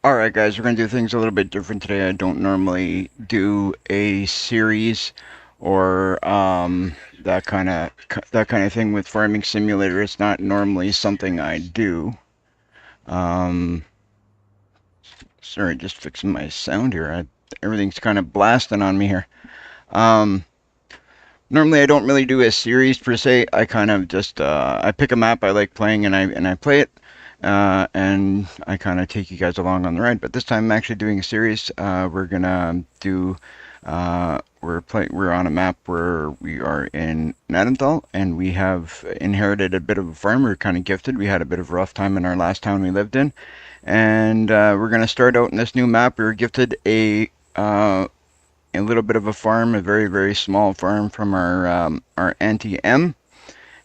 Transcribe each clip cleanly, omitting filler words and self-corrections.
Alright guys, we're going to do things a little bit different today. I don't normally do a series or that kind of thing with Farming Simulator. It's not normally something I do. Um, Sorry, just fixing my sound here. Everything's kind of blasting on me here. Um, Normally I don't really do a series per se. I kind of just I pick a map I like playing and I play it. And I kind of take you guys along on the ride. But this time I'm actually doing a series. We're gonna do. We're on a map where we are in GNADENTHAL, and we have inherited a bit of a farm. We're kind of gifted. We had a bit of a rough time in our last town we lived in, and we're gonna start out in this new map. We were gifted a little bit of a farm, a very very small farm from our Auntie M,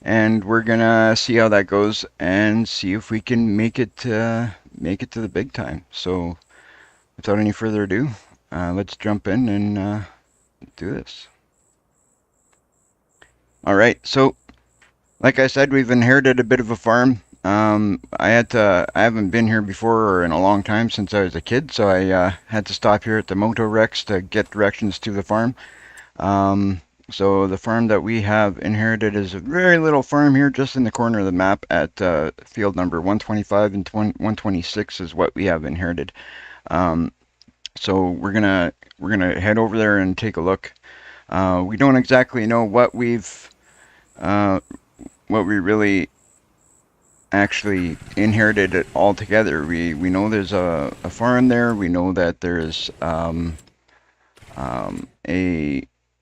and we're gonna see how that goes and see if we can make it to the big time. So, without any further ado, let's jump in and do this. All right. So, like I said, we've inherited a bit of a farm. I haven't been here before or in a long time since I was a kid, so I had to stop here at the Moto Rex to get directions to the farm. So the farm that we have inherited is a very little farm here just in the corner of the map at field number 125 and 126 is what we have inherited. Um, so we're gonna head over there and take a look. We don't exactly know uh, what we really actually inherited it all together. We know there's a farm there. We know that there's a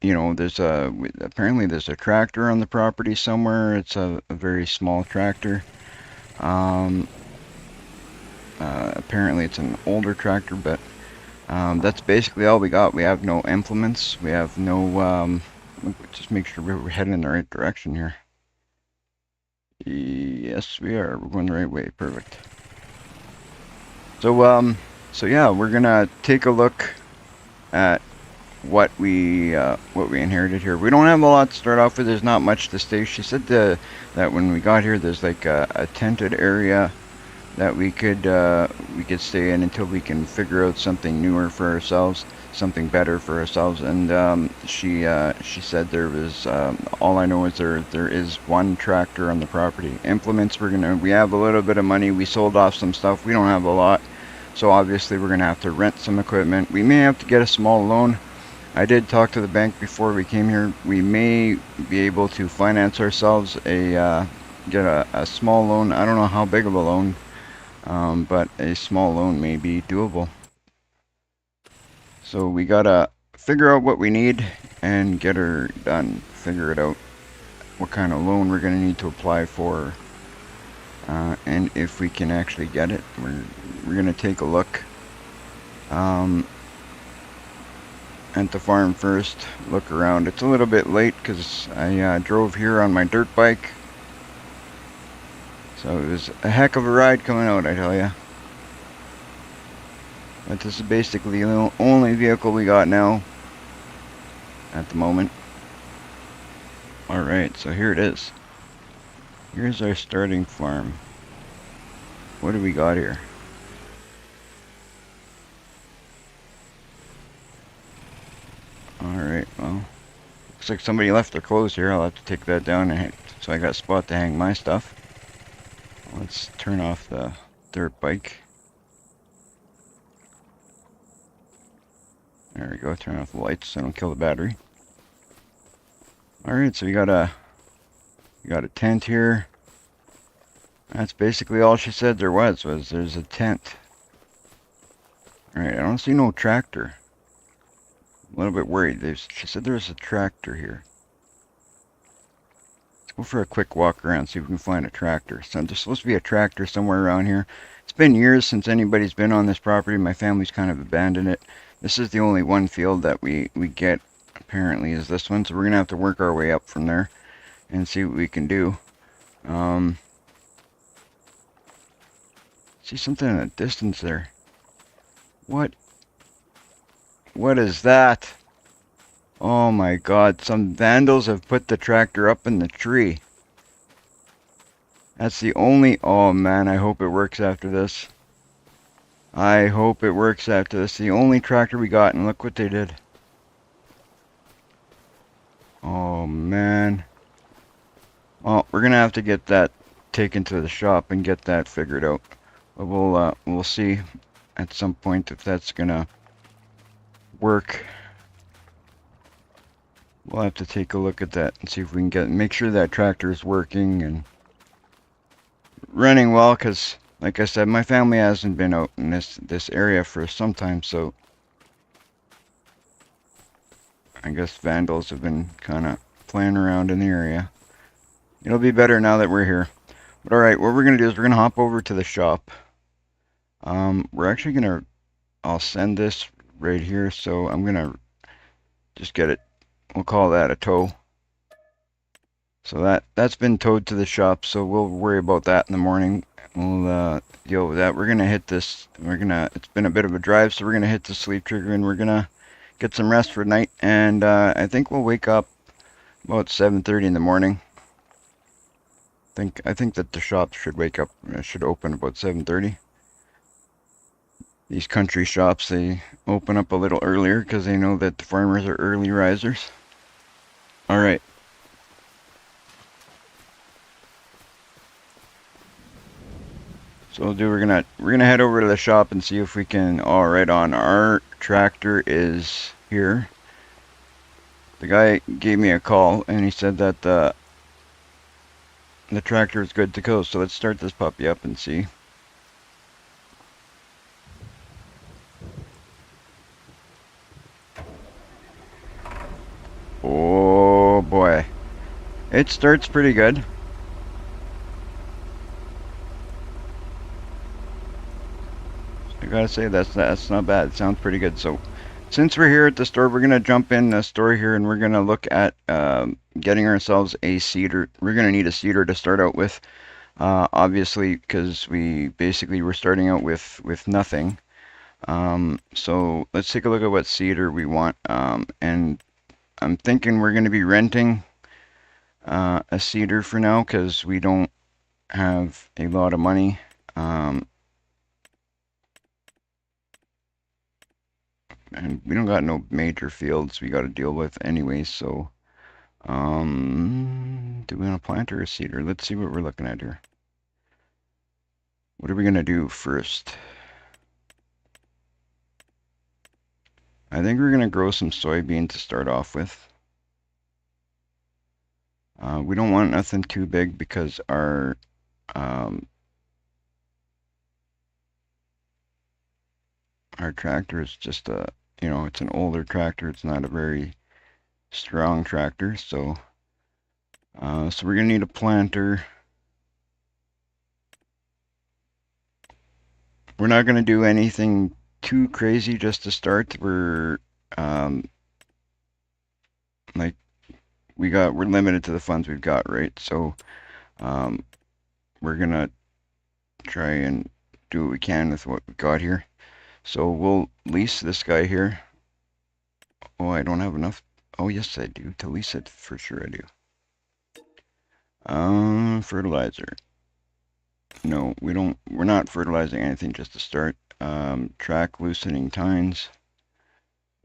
there's apparently there's a tractor on the property somewhere. It's a very small tractor. Um, Apparently it's an older tractor, but that's basically all we got. We have no implements. We have no. Just make sure we're heading in the right direction here. Yes, we are. We're going the right way. Perfect. So yeah, we're gonna take a look at what we inherited here. We don't have a lot to start off with. There's not much to stay. She said that when we got here, there's like a tented area that we could stay in until we can figure out something newer for ourselves, something better for ourselves. And she said there was all I know is there is one tractor on the property. Implements we have a little bit of money. We sold off some stuff. We don't have a lot, so obviously we're gonna have to rent some equipment. We may have to get a small loan. I did talk to the bank before we came here. We may be able to finance ourselves get a small loan. I don't know how big of a loan, but a small loan may be doable. So we gotta figure out what we need and get her done. Figure it out what kind of loan we're gonna need to apply for, and if we can actually get it. We're gonna take a look. At the farm first, look around. It's a little bit late because I drove here on my dirt bike, so it was a heck of a ride coming out, I tell ya. But this is basically the only vehicle we got now at the moment. Alright, so here it is. Here's our starting farm. What do we got here? Alright, well, looks like somebody left their clothes here. I'll have to take that down, so I got a spot to hang my stuff. Let's turn off the dirt bike. There we go, turn off the lights so I don't kill the battery. Alright, so we got a tent here. That's basically all she said there was there's a tent. Alright, I don't see no tractor. A little bit worried. She said there's a tractor here. Let's go for a quick walk around, see if we can find a tractor. So there's supposed to be a tractor somewhere around here. It's been years since anybody's been on this property. My family's kind of abandoned it. This is the only one field that we get, apparently, is this one. So we're going to have to work our way up from there and see what we can do. See something in the distance there. What is that? Oh my god, some vandals have put the tractor up in the tree. That's the only... Oh man, I hope it works after this. I hope it works after this. The only tractor we got, and look what they did. Oh man. Well, we're gonna have to get that taken to the shop and get that figured out. But we'll see at some point if that's gonna work. We'll have to take a look at that and see if we can make sure that tractor is working and running well. Cause like I said, my family hasn't been out in this area for some time, so I guess vandals have been kind of playing around in the area. It'll be better now that we're here. But alright, what we're going to do is we're going to hop over to the shop. We're actually going to, I'll send this right here, so I'm going to just get it, we'll call that a tow. So that's been towed to the shop, so we'll worry about that in the morning. We'll deal with that. We're going to hit this, it's been a bit of a drive, so we're going to hit the sleep trigger and we're going to get some rest for night. And I think we'll wake up about 7:30 in the morning. I think that the shop should should open about 7:30. These country shops, they open up a little earlier because they know that the farmers are early risers. All right. So we're gonna head over to the shop and see if we can. All right, on our tractor is here. The guy gave me a call and he said that the tractor is good to go. So let's start this puppy up and see. Oh boy, it starts pretty good. I gotta say that's not bad. It sounds pretty good. So since we're here at the store, we're gonna jump in the store here and we're gonna look at getting ourselves a seeder. We're gonna need a seeder to start out with, obviously, because we're starting out with nothing. So let's take a look at what seeder we want. And I'm thinking we're gonna be renting a seeder for now because we don't have a lot of money. And we don't got no major fields we got to deal with anyway, so do we want a plant or a seeder? Let's see what we're looking at here. What are we gonna do first? I think we're gonna grow some soybean to start off with. We don't want nothing too big because our tractor is just it's an older tractor. It's not a very strong tractor, so we're gonna need a planter. We're not gonna do anything too crazy just to start. We're like we're limited to the funds we've got, right? So we're gonna try and do what we can with what we got here. So we'll lease this guy here. Oh, I don't have enough. Oh, yes, I do. To lease it, for sure I do. Fertilizer. No, we're not fertilizing anything just to start. Track loosening tines.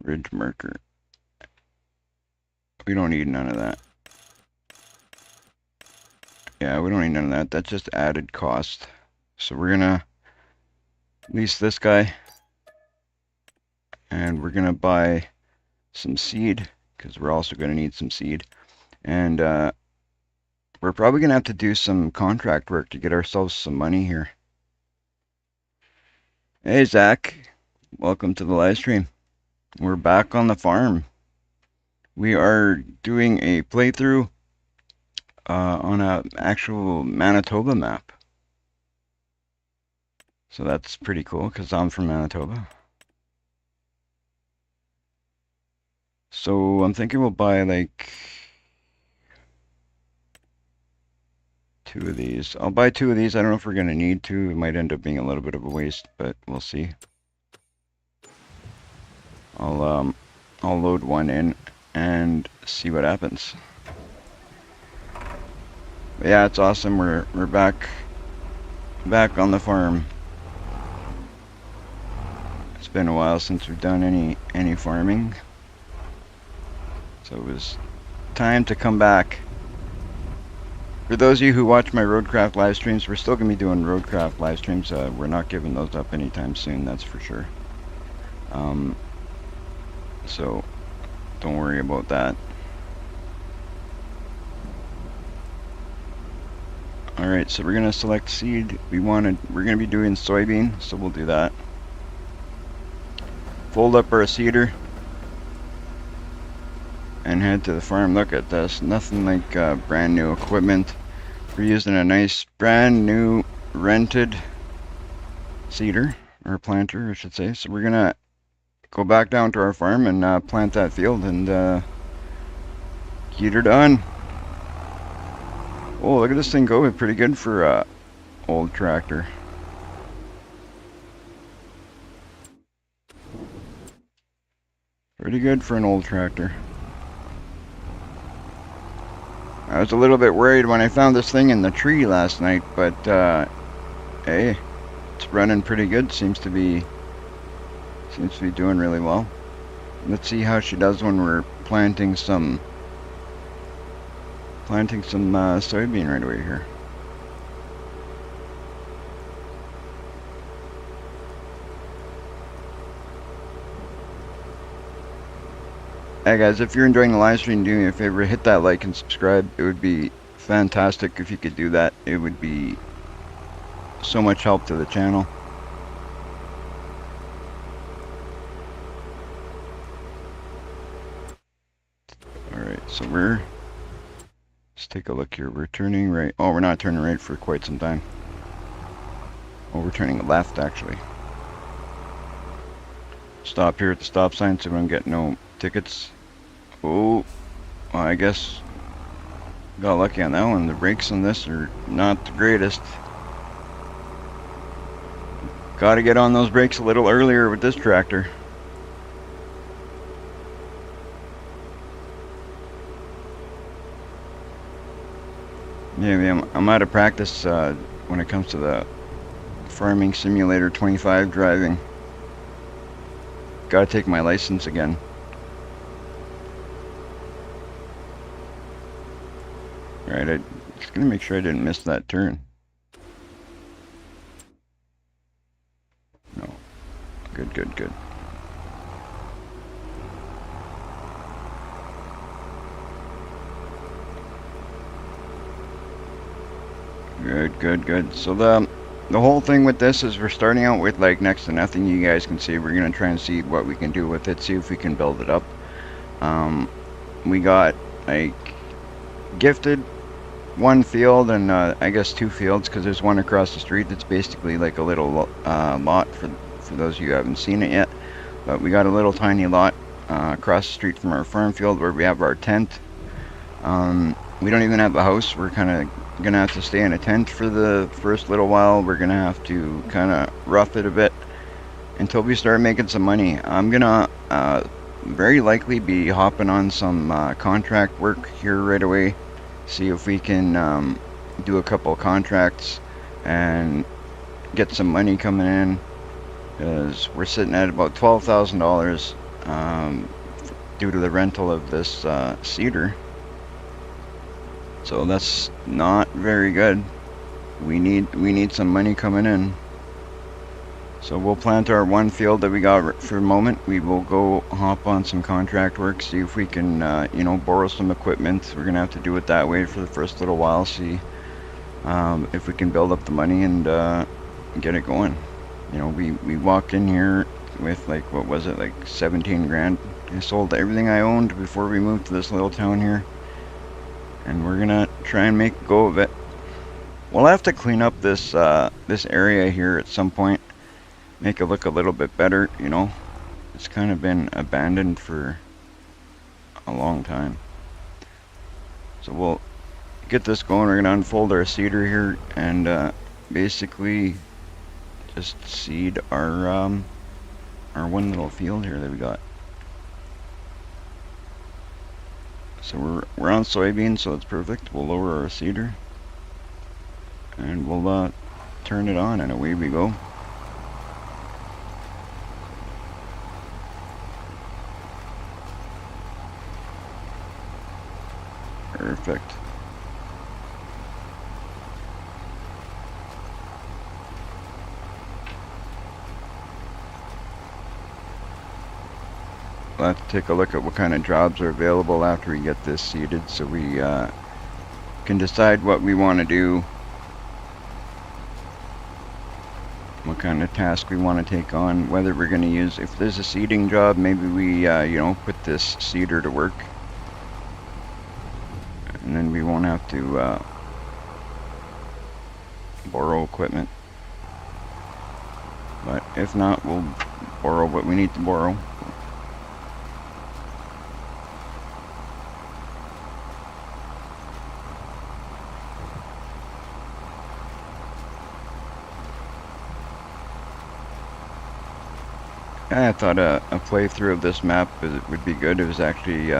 Ridge marker. We don't need none of that. Yeah, we don't need none of that. That's just added cost. So we're gonna lease this guy. And we're gonna buy some seed because we're also gonna need some seed. And we're probably gonna have to do some contract work to get ourselves some money here. Hey Zach, welcome to the live stream. We're back on the farm. We are doing a playthrough on an actual Manitoba map. So that's pretty cool because I'm from Manitoba. So I'm thinking we'll buy like 2 of these. I'll buy 2 of these. I don't know if we're going to need to. It might end up being a little bit of a waste, but we'll see. I'll load one in and see what happens. But yeah, it's awesome. We're back on the farm. been a while since we've done any farming, so it was time to come back. For those of you who watch my roadcraft live streams, we're still going to be doing roadcraft live streams. We're not giving those up anytime soon, that's for sure. So don't worry about that. Alright, so we're going to select seed. We're going to be doing soybean, so we'll do that. Fold up our seeder and head to the farm. Look at this, nothing like brand new equipment. We're using a nice brand new rented seeder, or planter I should say. So we're gonna go back down to our farm and plant that field and get her done. Oh, look at this thing go, pretty good for a old tractor. Pretty good for an old tractor. I was a little bit worried when I found this thing in the tree last night, but hey, it's running pretty good. Seems to be doing really well. Let's see how she does when we're planting some soybean right away here. Hey guys, if you're enjoying the live stream, do me a favor, hit that like and subscribe. It would be fantastic if you could do that. It would be so much help to the channel. Alright, so let's take a look here. We're turning right. Oh, we're not turning right for quite some time. Oh, we're turning left actually. Stop here at the stop sign so we don't get no tickets. Oh, well, I guess got lucky on that one. The brakes on this are not the greatest. Got to get on those brakes a little earlier with this tractor. Yeah, I'm out of practice when it comes to the Farming Simulator 25 driving. Got to take my license again. Alright, I'm just gonna make sure I didn't miss that turn. No. Good. Good. So the whole thing with this is we're starting out with like next to nothing. You guys can see we're gonna try and see what we can do with it, see if we can build it up. We got like gifted one field and I guess two fields, because there's one across the street that's basically like a little lot for those of you who haven't seen it yet. But we got a little tiny lot across the street from our farm field where we have our tent. We don't even have a house. We're kind of gonna have to stay in a tent for the first little while. We're gonna have to kind of rough it a bit until we start making some money. I'm gonna very likely be hopping on some contract work here right away. See if we can do a couple of contracts and get some money coming in, because we're sitting at about $12,000 due to the rental of this seeder. So that's not very good. We need some money coming in. So we'll plant our one field that we got for the moment. We will go hop on some contract work, see if we can, you know, borrow some equipment. We're gonna have to do it that way for the first little while. See if we can build up the money and get it going. You know, we walked in here with like, what was it, like 17 grand. I sold everything I owned before we moved to this little town here, and we're gonna try and make a go of it. We'll have to clean up this this area here at some point. Make it look a little bit better, you know. It's kind of been abandoned for a long time. So we'll get this going. We're going to unfold our seeder here and basically just seed our one little field here that we got. So we're on soybean, so it's perfect. We'll lower our seeder and we'll turn it on and away we go. Perfect. We'll have to take a look at what kind of jobs are available after we get this seeded, so we can decide what we want to do, what kind of task we want to take on, whether we're going to use, if there's a seeding job, maybe we, put this seeder to work. And then we won't have to borrow equipment. But if not, we'll borrow what we need to borrow. I thought a playthrough of this map would be good. It was actually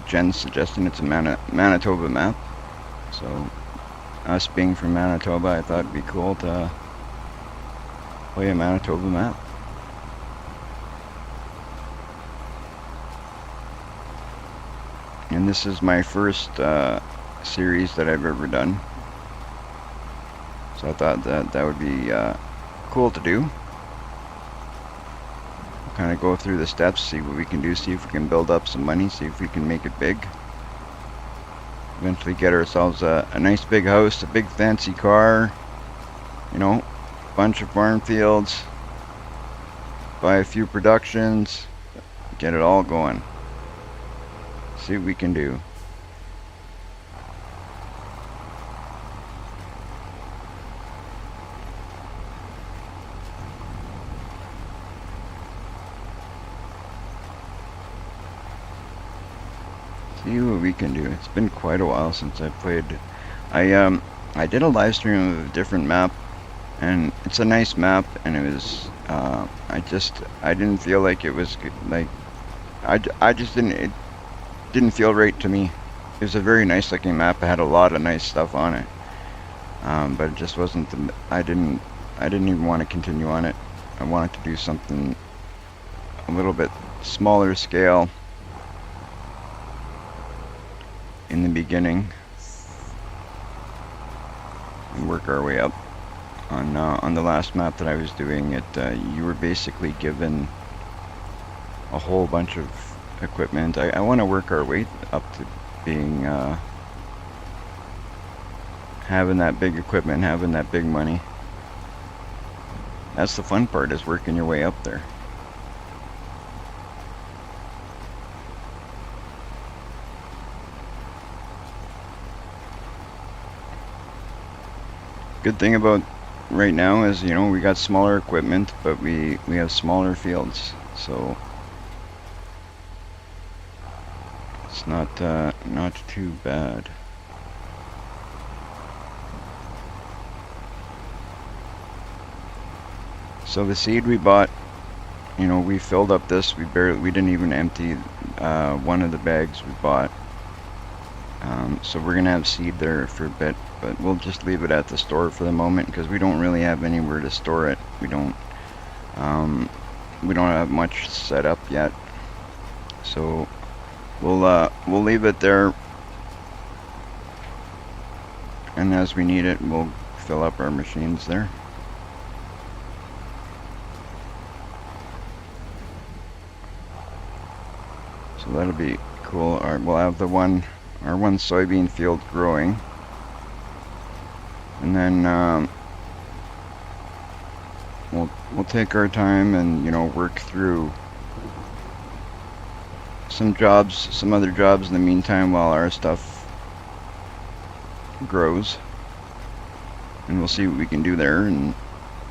Jen suggesting it's a Manitoba map. So us being from Manitoba, I thought it'd be cool to play a Manitoba map. And this is my first series that I've ever done. So I thought that would be cool to do. Kind of go through the steps, see what we can do, see if we can build up some money, see if we can make it big. Eventually get ourselves a nice big house, a big fancy car, bunch of farm fields, buy a few productions, get it all going. See what we can do. See what we can do. It's been quite a while since I played. I did a live stream of a different map, and it's a nice map, and it was I didn't feel like it was good. Like I just didn't, it didn't feel right to me. It was a very nice looking map. It had a lot of nice stuff on it, but it just wasn't I didn't even want to continue on it. I wanted to do something a little bit smaller scale in the beginning and work our way up. On the last map that I was doing, you were basically given a whole bunch of equipment. I want to work our way up to being having that big equipment, having that big money. That's the fun part, is working your way up there. Good thing about right now is, we got smaller equipment, but we have smaller fields, so it's not too bad. So the seed we bought, we filled up this. We didn't even empty one of the bags we bought. So we're gonna have seed there for a bit, but we'll just leave it at the store for the moment because we don't really have anywhere to store it. We don't have much set up yet, so we'll leave it there, and as we need it, we'll fill up our machines there. So that'll be cool. We'll have our one soybean field growing, and then we'll take our time and work through some other jobs in the meantime while our stuff grows, and we'll see what we can do there and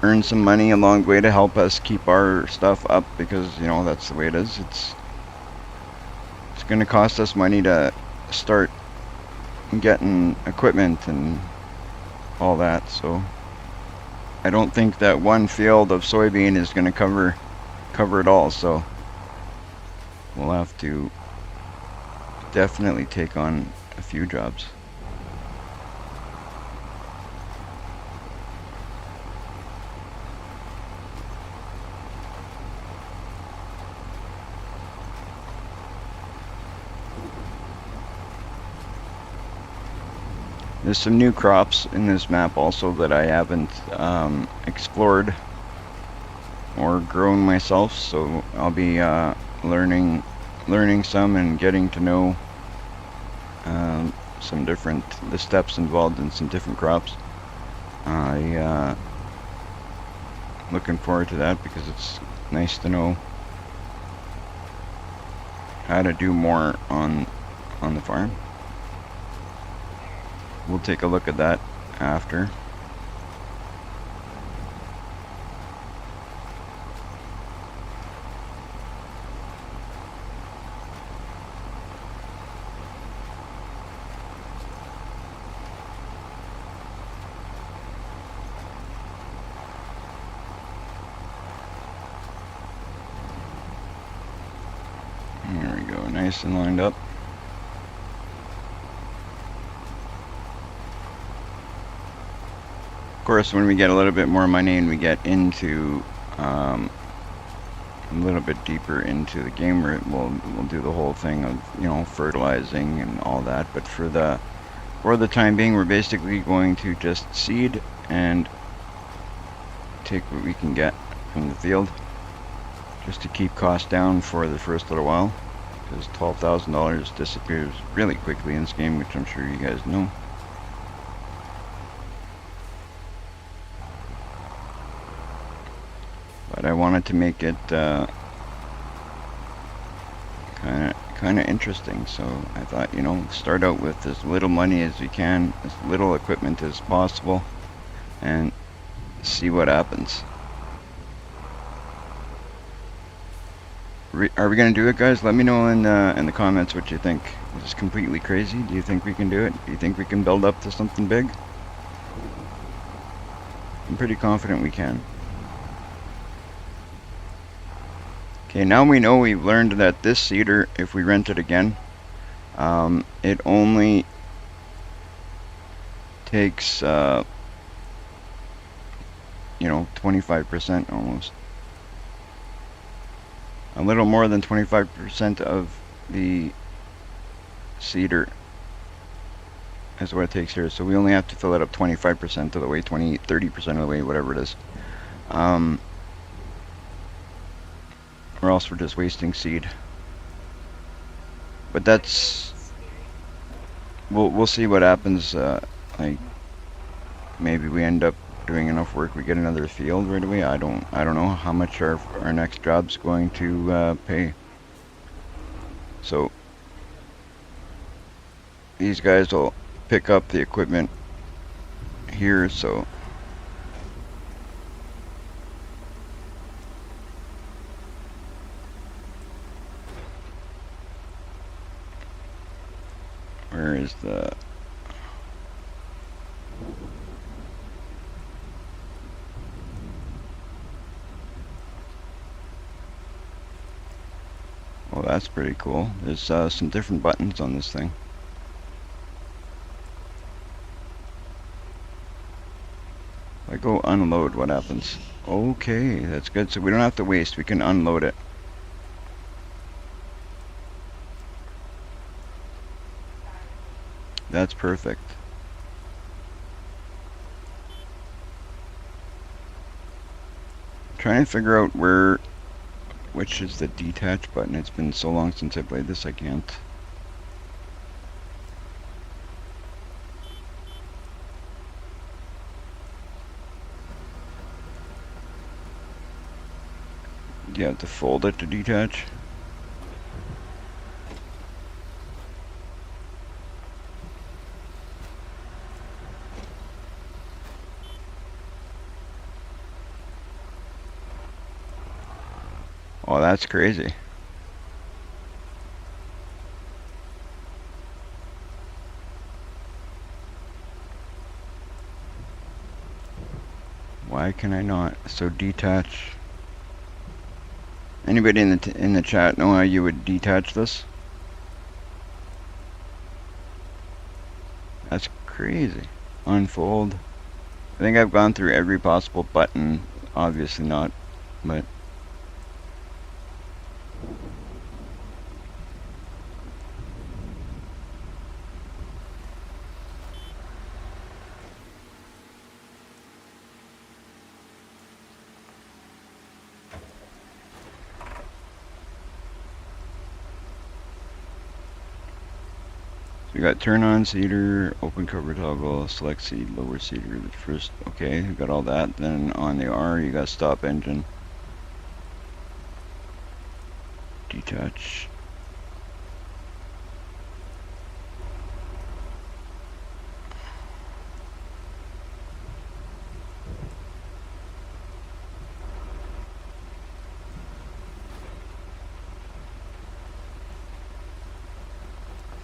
earn some money along the way to help us keep our stuff up, because that's the way it is. It's going to cost us money to start getting equipment and all that, so I don't think that one field of soybean is going to cover it all, so we'll have to definitely take on a few jobs. There's some new crops in this map also that I haven't explored or grown myself, so I'll be learning some and getting to know the steps involved in some different crops. I looking forward to that because it's nice to know how to do more on the farm. We'll take a look at that after. There we go, nice and lined up. Of course, when we get a little bit more money and we get into a little bit deeper into the game, we'll do the whole thing of, you know, fertilizing and all that. But for the time being, we're basically going to just seed and take what we can get from the field, just to keep costs down for the first little while, because $12,000 disappears really quickly in this game, which I'm sure you guys know. But I wanted to make it kind of interesting, so I thought, you know, start out with as little money as we can, as little equipment as possible, and see what happens. Are we gonna do it, guys? Let me know in the comments what you think. Is this completely crazy? Do you think we can do it? Do you think we can build up to something big? I'm pretty confident we can. Okay, now we know, we've learned that this seeder, if we rent it again, it only takes, you know, 25% almost. A little more than 25% of the seeder is what it takes here. So we only have to fill it up 25% of the way, 30% of the way, whatever it is. Or else we're just wasting seed. But that's, we'll see what happens. Like, maybe we end up doing enough work, we get another field right away. I don't know how much our next job's going to pay. So these guys will pick up the equipment here, so where is the oh, that's pretty cool. There's some different buttons on this thing. If I go unload, what happens? Okay, that's good. So we don't have to waste, we can unload it. That's perfect. Trying to figure out which is the detach button. It's been so long since I played this, I can't. You have to fold it to detach. Oh, that's crazy. Why can I not? So detach. Anybody in the chat know how you would detach this? That's crazy. Unfold. I think I've gone through every possible button. Obviously not, but we got turn on seeder, open cover toggle, select seed, lower seeder. The first, okay, we got all that. Then on the R, you got stop engine, detach.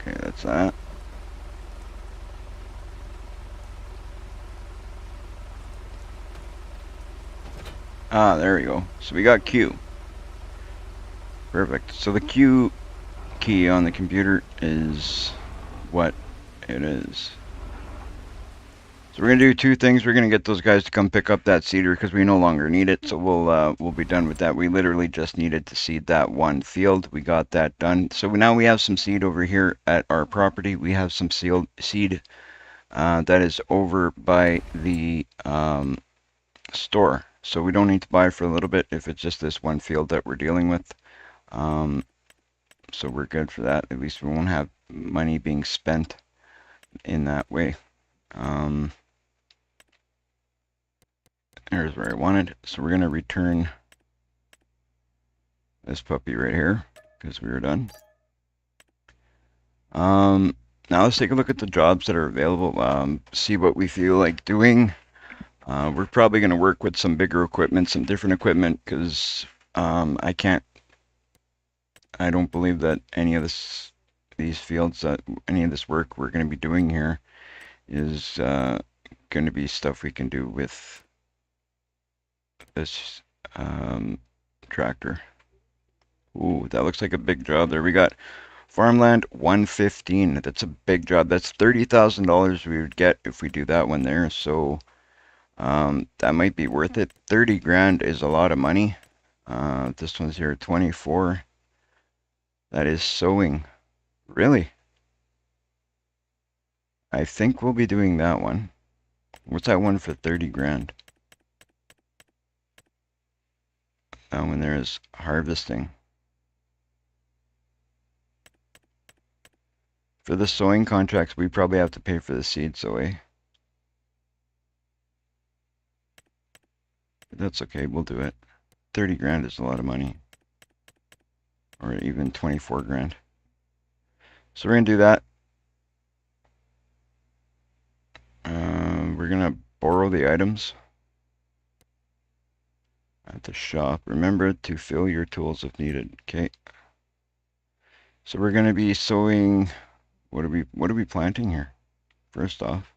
Okay, that's that. Ah, there we go. So we got Q. Perfect. So the Q key on the computer is what it is. So we're gonna do two things. We're gonna get those guys to come pick up that seeder because we no longer need it. So we'll be done with that. We literally just needed to seed that one field. We got that done. So now we have some seed over here at our property. We have some seed that is over by the store. So we don't need to buy for a little bit if it's just this one field that we're dealing with. So we're good for that. At least we won't have money being spent in that way. Here's where I wanted. So we're going to return this puppy right here because we were done. Now let's take a look at the jobs that are available. See what we feel like doing. We're probably going to work with some bigger equipment, some different equipment, because I don't believe that any of these fields, any of this work we're going to be doing here is going to be stuff we can do with this tractor. Ooh, that looks like a big job there. We got farmland 115. That's a big job. That's $30,000 we would get if we do that one there. So that might be worth it. 30 grand is a lot of money. This one's here 24. That is sowing. Really? I think we'll be doing that one. What's that one for 30 grand? That one there is harvesting. For the sowing contracts, we probably have to pay for the seed sowing. That's okay, we'll do it. 30 grand is a lot of money. Or even 24 grand. So we're going to do that. We're going to borrow the items at the shop. Remember to fill your tools if needed. Okay. So we're going to be sowing. What are we planting here? First off,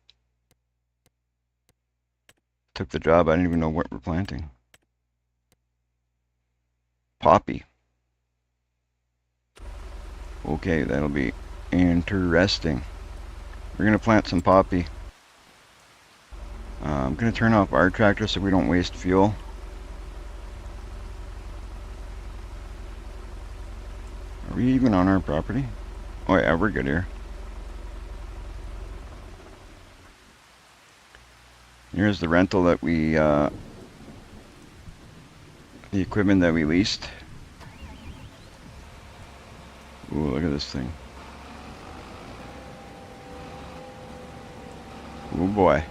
took the job. I didn't even know what we're planting. Poppy. Okay, that'll be interesting. We're going to plant some poppy. I'm going to turn off our tractor so we don't waste fuel. Are we even on our property? Oh yeah, we're good here. Here's the rental that we, the equipment that we leased. Ooh, look at this thing. Oh boy.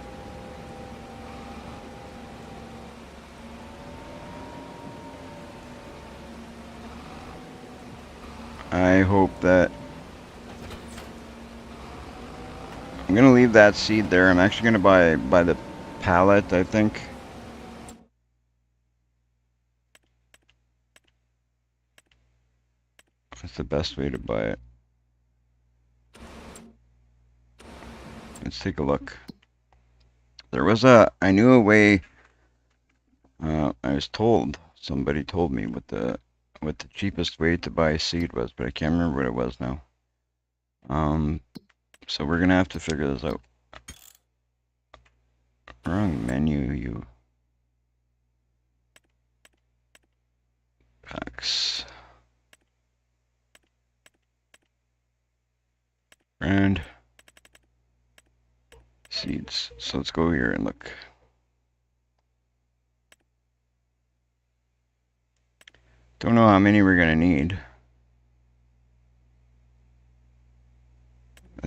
I hope that I'm gonna leave that seed there. I'm actually gonna buy the pallet, I think. That's the best way to buy it. Let's take a look. There was I knew a way. I was told, somebody told me what the cheapest way to buy seed was, but I can't remember what it was now. So we're gonna have to figure this out. Wrong menu, you. Packs. Brand. Seeds. So let's go here and look. Don't know how many we're gonna need.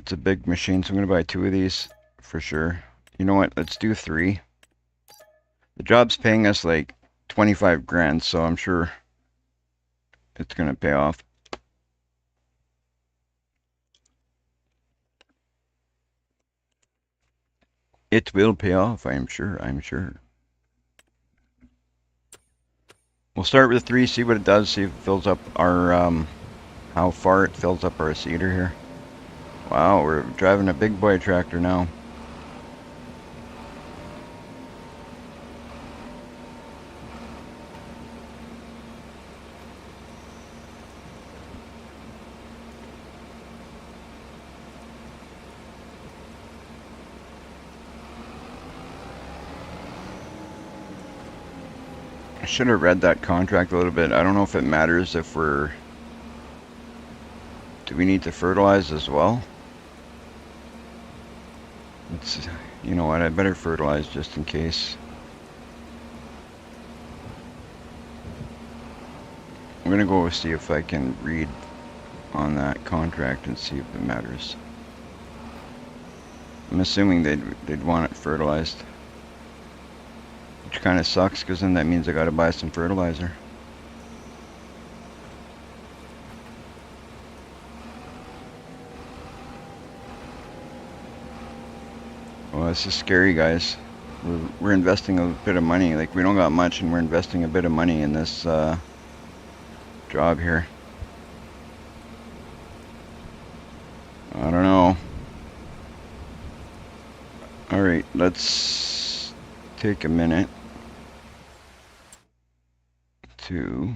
It's a big machine, so I'm going to buy 2 of these for sure. You know what? Let's do 3. The job's paying us like 25 grand, so I'm sure it's going to pay off. It will pay off, I'm sure. We'll start with 3, see what it does, see if it fills up our, how far it fills up our seeder here. Wow, we're driving a big boy tractor now. I should have read that contract a little bit. I don't know if it matters if we're... Do we need to fertilize as well? It's, you know what, I better fertilize just in case. I'm gonna go see if I can read on that contract and see if it matters. I'm assuming they'd want it fertilized. Which kind of sucks, because then that means I gotta buy some fertilizer. Well, this is scary, guys. We're investing a bit of money. Like, we don't got much, and we're investing a bit of money in this job here. I don't know. Alright, let's take a minute to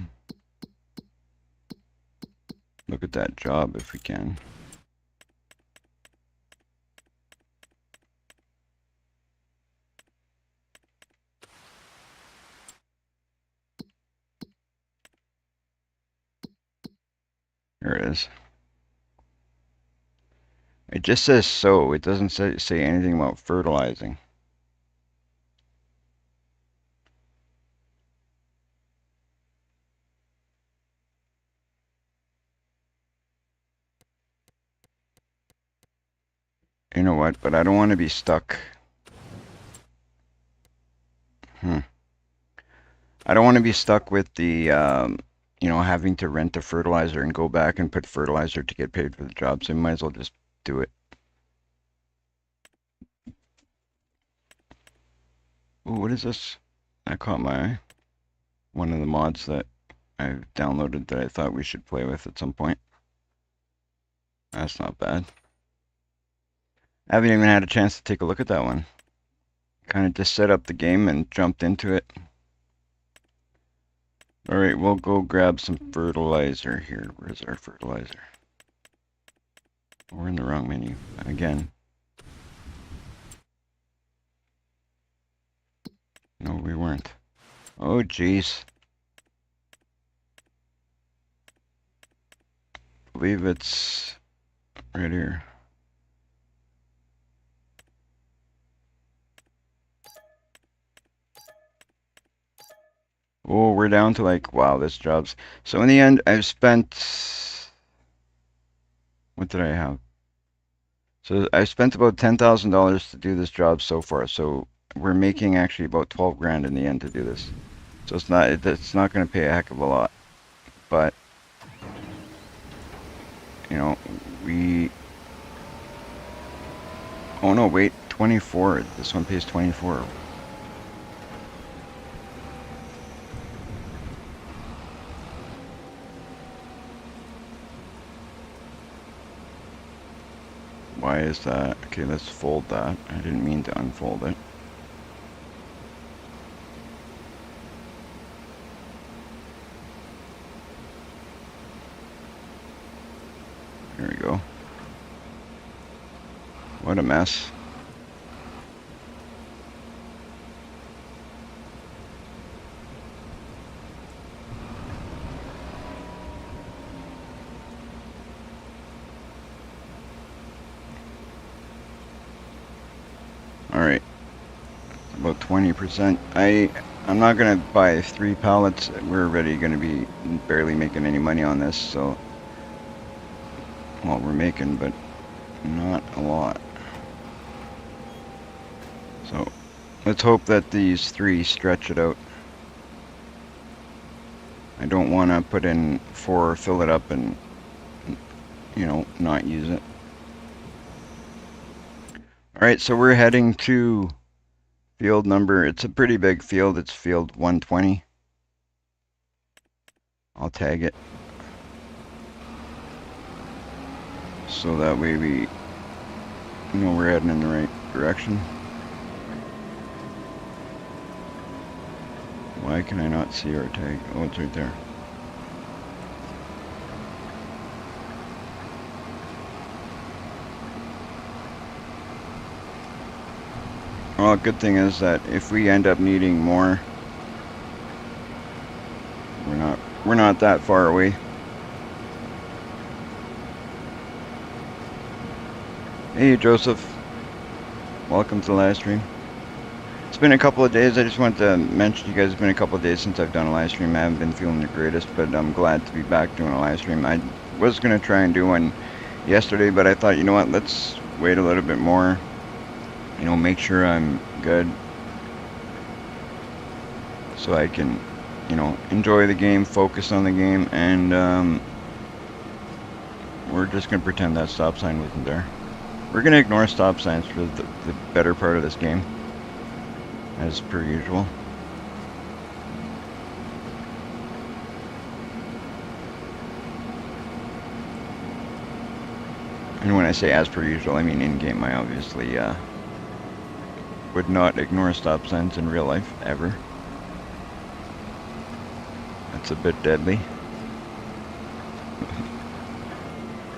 look at that job if we can. Here it is. It just says so. It doesn't say anything about fertilizing. You know what? But I don't want to be stuck. I don't want to be stuck with the, you know, having to rent a fertilizer and go back and put fertilizer to get paid for the job. So we might as well just do it. Ooh, what is this? That caught my eye. One of the mods that I've downloaded that I thought we should play with at some point. That's not bad. I haven't even had a chance to take a look at that one. Kind of just set up the game and jumped into it. Alright, we'll go grab some fertilizer here. Where's our fertilizer? We're in the wrong menu again. No, we weren't. Oh, jeez. I believe it's right here. Oh, we're down to like, wow, this job's... So in the end, I've spent... What did I have? So I spent about $10,000 to do this job so far. So we're making actually about 12 grand in the end to do this. So it's not going to pay a heck of a lot. But, you know, we... Oh no, wait, 24. This one pays 24. Why is that? Okay, let's fold that. I didn't mean to unfold it. There we go. What a mess. Alright. About 20%. I'm not gonna buy 3 pallets. We're already gonna be barely making any money on this, so... Well, we're making, but not So let's hope that these 3 stretch it out. I don't want to put in 4, fill it up, and, you know, not use it. Alright, so we're heading to field number, it's a pretty big field, it's field 120. I'll tag it. So that way we know we're heading in the right direction. Why can I not see our tag? Oh, it's right there. Well, good thing is that if we end up needing more, we're not that far away. Hey Joseph, welcome to the live stream. It's been a couple of days. I just wanted to mention to you guys, it's been a couple of days since I've done a live stream. I haven't been feeling the greatest, but I'm glad to be back doing a live stream. I was going to try and do one yesterday, but I thought, you know what, let's wait a little bit more. You know, make sure I'm good. So I can, you know, enjoy the game, focus on the game, and we're just going to pretend that stop sign wasn't there. We're going to ignore stop signs for the better part of this game, as per usual. And when I say as per usual, I mean in-game. I obviously would not ignore stop signs in real life, ever. That's a bit deadly.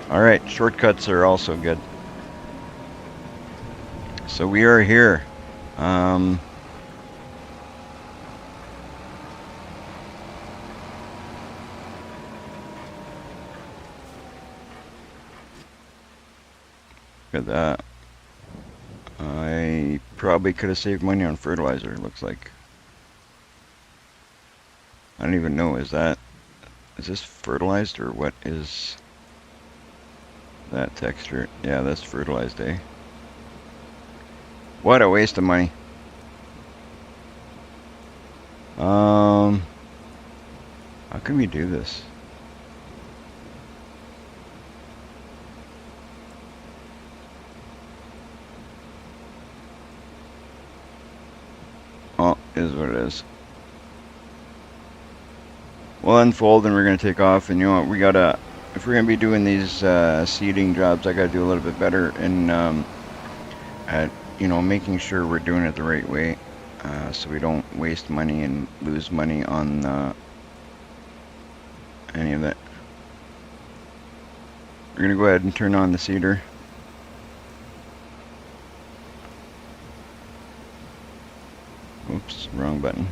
Alright, shortcuts are also good. So we are here. Look at that. I probably could have saved money on fertilizer, it looks like. I don't even know, is this fertilized or what is that texture? Yeah, that's fertilized, eh? What a waste of money. How can we do this? Oh, is what it is. We'll unfold and we're gonna take off, and you know what, we gotta, if we're gonna be doing these seeding jobs, I gotta do a little bit better in at, you know, making sure we're doing it the right way, so we don't waste money and lose money on any of it. We're gonna go ahead and turn on the seeder. Oops, wrong button.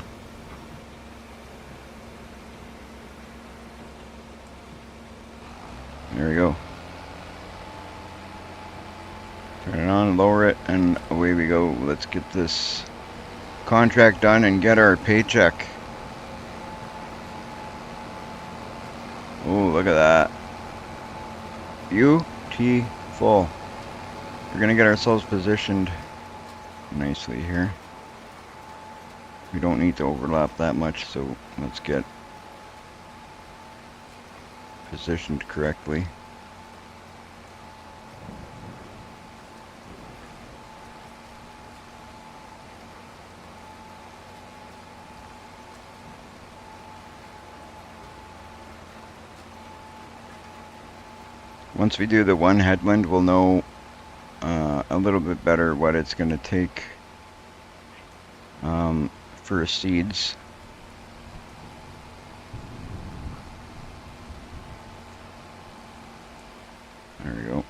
There we go. Turn it on, lower it, and away we go. Let's get this contract done and get our paycheck. Oh, look at that. Beautiful. We're gonna get ourselves positioned nicely here. We don't need to overlap that much, so let's get positioned correctly. Once we do the one headwind, we'll know a little bit better what it's going to take for seeds. There we go.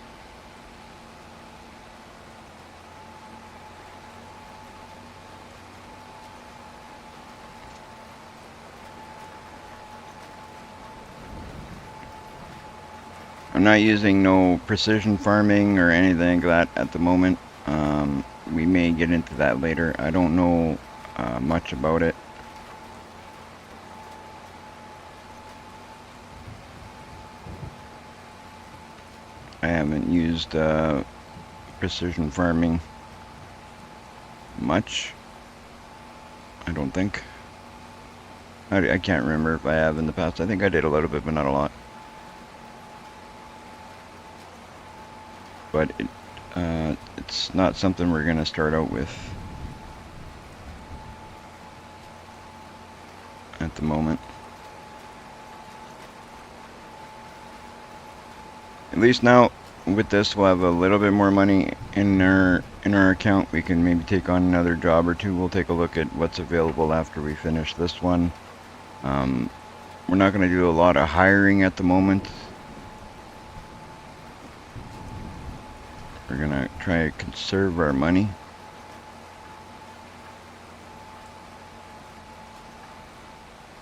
I'm not using no precision farming or anything like that at the moment. We may get into that later. I don't know much about it. I haven't used precision farming much. I don't think. I can't remember if I have in the past. I think I did a little bit, but not a lot. But it's not something we're going to start out with at the moment. At least now with this we'll have a little bit more money in our account. We can maybe take on another job or two. We'll take a look at what's available after we finish this one. We're not going to do a lot of hiring at the moment. We're going to try to conserve our money.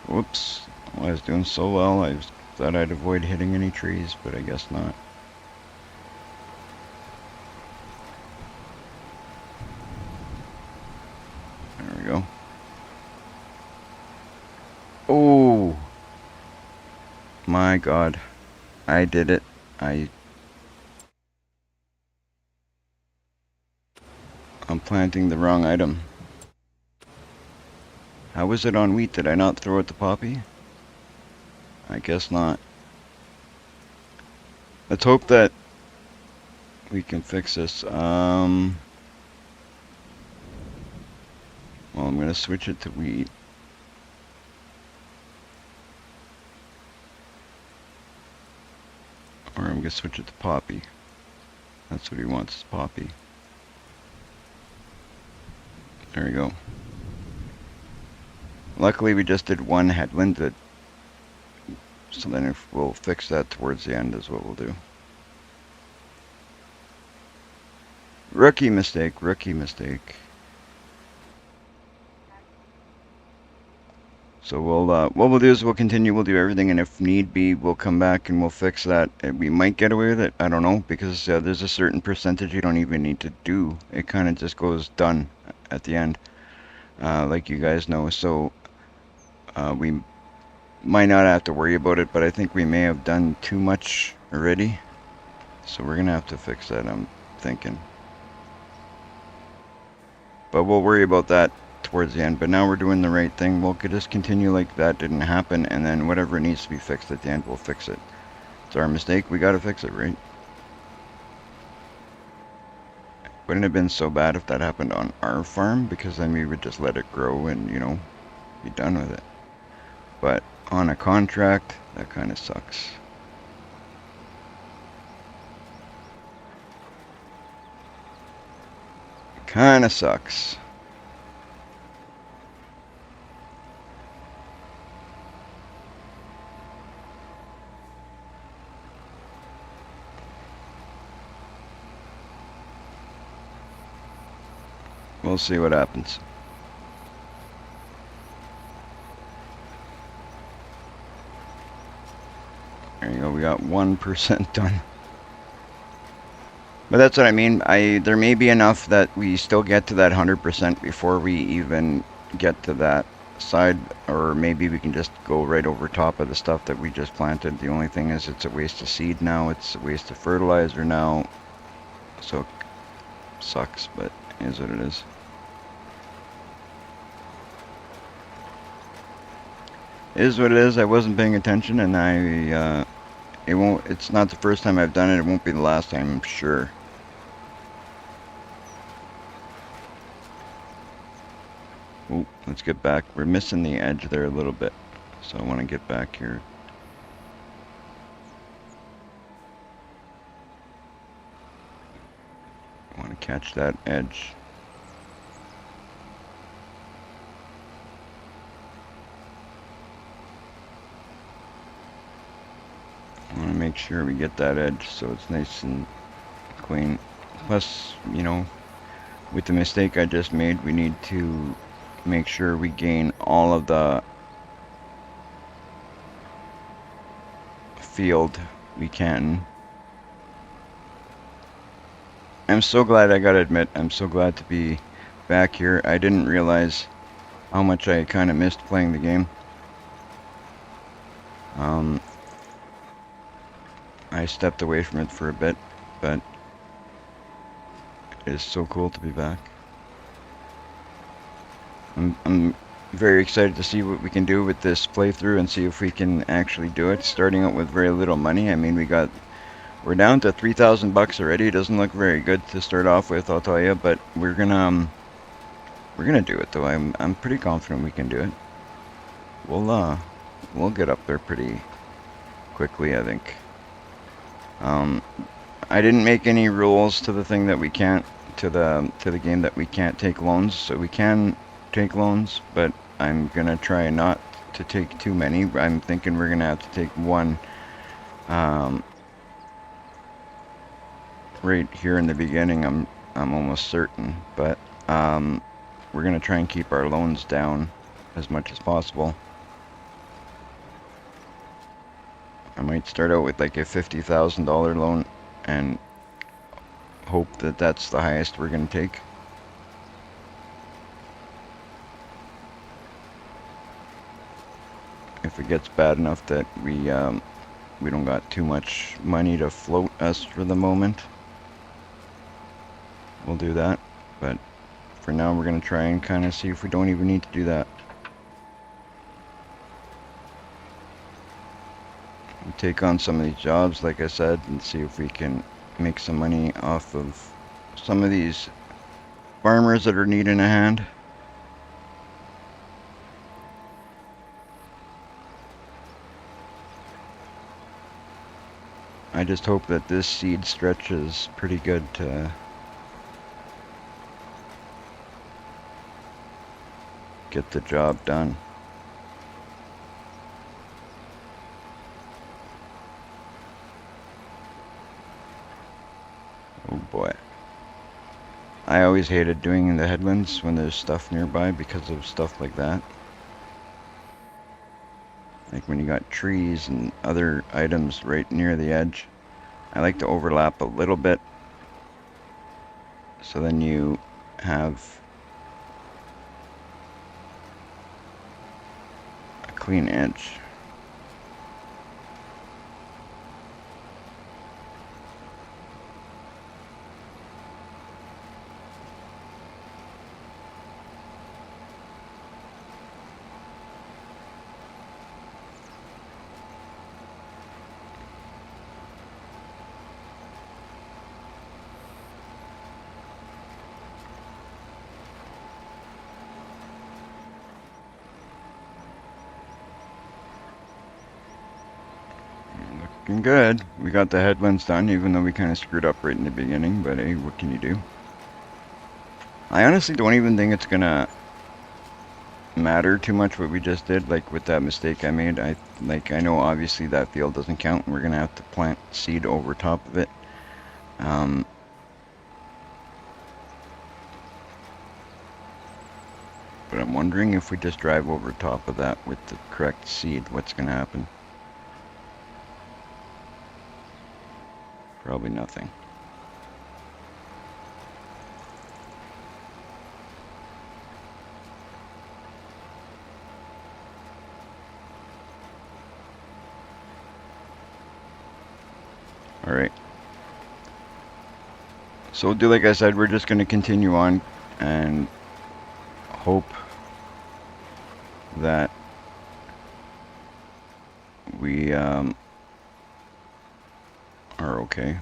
Whoops. Well, I was doing so well. I thought I'd avoid hitting any trees, but I guess not. There we go. Oh! My God. I did it. I'm planting the wrong item. How was it on wheat? Did I not throw out the poppy? I guess not. Let's hope that we can fix this. Well, I'm going to switch it to wheat. Or I'm going to switch it to poppy. That's what he wants, is poppy. There we go. Luckily we just did one headland, so then if we'll fix that towards the end is what we'll do. Rookie mistake, rookie mistake. So what we'll do is we'll continue, we'll do everything, and if need be, we'll come back and we'll fix that. We might get away with it, I don't know, because there's a certain percentage you don't even need to do. It kind of just goes done at the end, like you guys know. So we might not have to worry about it, but I think we may have done too much already. So we're going to have to fix that, I'm thinking. But we'll worry about that towards the end. But now we're doing the right thing. We'll just continue like that didn't happen, and then whatever needs to be fixed at the end, we'll fix it. It's our mistake. We got to fix it, right? Wouldn't have been so bad if that happened on our farm, because then we would just let it grow and, you know, be done with it. But on a contract, that kind of sucks. Kind of sucks. We'll see what happens. There you go, we got 1% done. But that's what I mean. There may be enough that we still get to that 100% before we even get to that side, or maybe we can just go right over top of the stuff that we just planted. The only thing is it's a waste of seed now, it's a waste of fertilizer now, so it sucks, but it is what it is. It is what it is. I wasn't paying attention, and it's not the first time I've done it. It won't be the last time, I'm sure. Oh, let's get back. We're missing the edge there a little bit, so I want to get back here. I want to catch that edge. I want to make sure we get that edge so it's nice and clean. Plus, you know, with the mistake I just made, we need to make sure we gain all of the field we can. I'm so glad, I gotta admit, I'm so glad to be back here. I didn't realize how much I kind of missed playing the game. I stepped away from it for a bit, but it is so cool to be back. I'm very excited to see what we can do with this playthrough and see if we can actually do it. Starting out with very little money. I mean, we're down to 3,000 bucks already. It doesn't look very good to start off with, I'll tell you, but we're gonna do it though. I'm pretty confident we can do it. We'll get up there pretty quickly, I think. I didn't make any rules to the thing that we can't to the game that we can't take loans, so we can take loans, but I'm gonna try not to take too many. I'm thinking we're gonna have to take one right here in the beginning. I'm almost certain, but we're gonna try and keep our loans down as much as possible. I might start out with like a $50,000 loan and hope that that's the highest we're gonna take. If it gets bad enough that we don't got too much money to float us for the moment, we'll do that. But for now, we're gonna try and kind of see if we don't even need to do that. We'll take on some of these jobs, like I said, and see if we can make some money off of some of these farmers that are needing a hand. I just hope that this seed stretch is pretty good to get the job done. Oh boy. I always hated doing the headlands when there's stuff nearby because of stuff like that. Like when you got trees and other items right near the edge. I like to overlap a little bit, so then you have a clean edge. Looking good. We got the headlands done, even though we kind of screwed up right in the beginning, but hey, what can you do? I honestly don't even think it's gonna matter too much what we just did, like with that mistake I made. I know obviously that field doesn't count, and we're gonna have to plant seed over top of it. But I'm wondering if we just drive over top of that with the correct seed, what's gonna happen? Probably nothing. Alright. So we'll do like I said, we're just gonna continue on and hope that we are okay.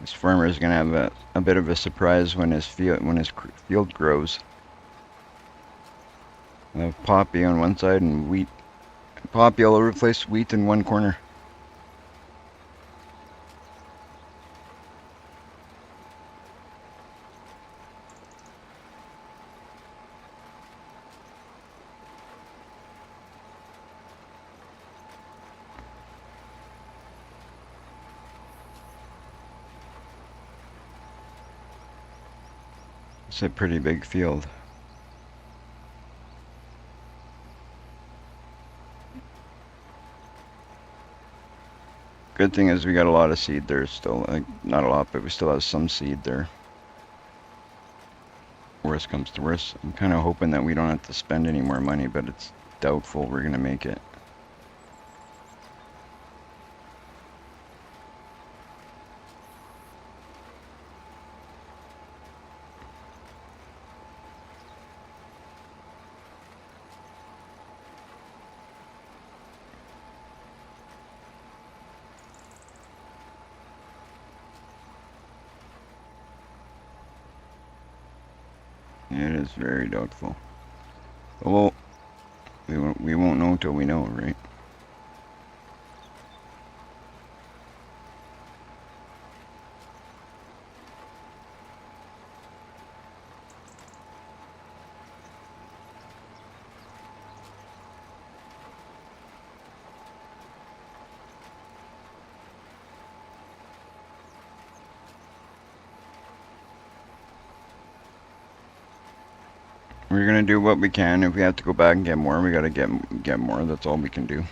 This farmer is gonna have a bit of a surprise when his field grows. We'll have poppy on one side and wheat. Poppy all over the place, wheat in one corner. It's a pretty big field. Good thing is we got a lot of seed there still. Like, not a lot, but we still have some seed there. worst comes to worst. I'm kind of hoping that we don't have to spend any more money, but it's doubtful we're going to make it. It is very doubtful. Well, we won't know until we know, right? We're gonna do what we can. If we have to go back and get more, we gotta get more. That's all we can do.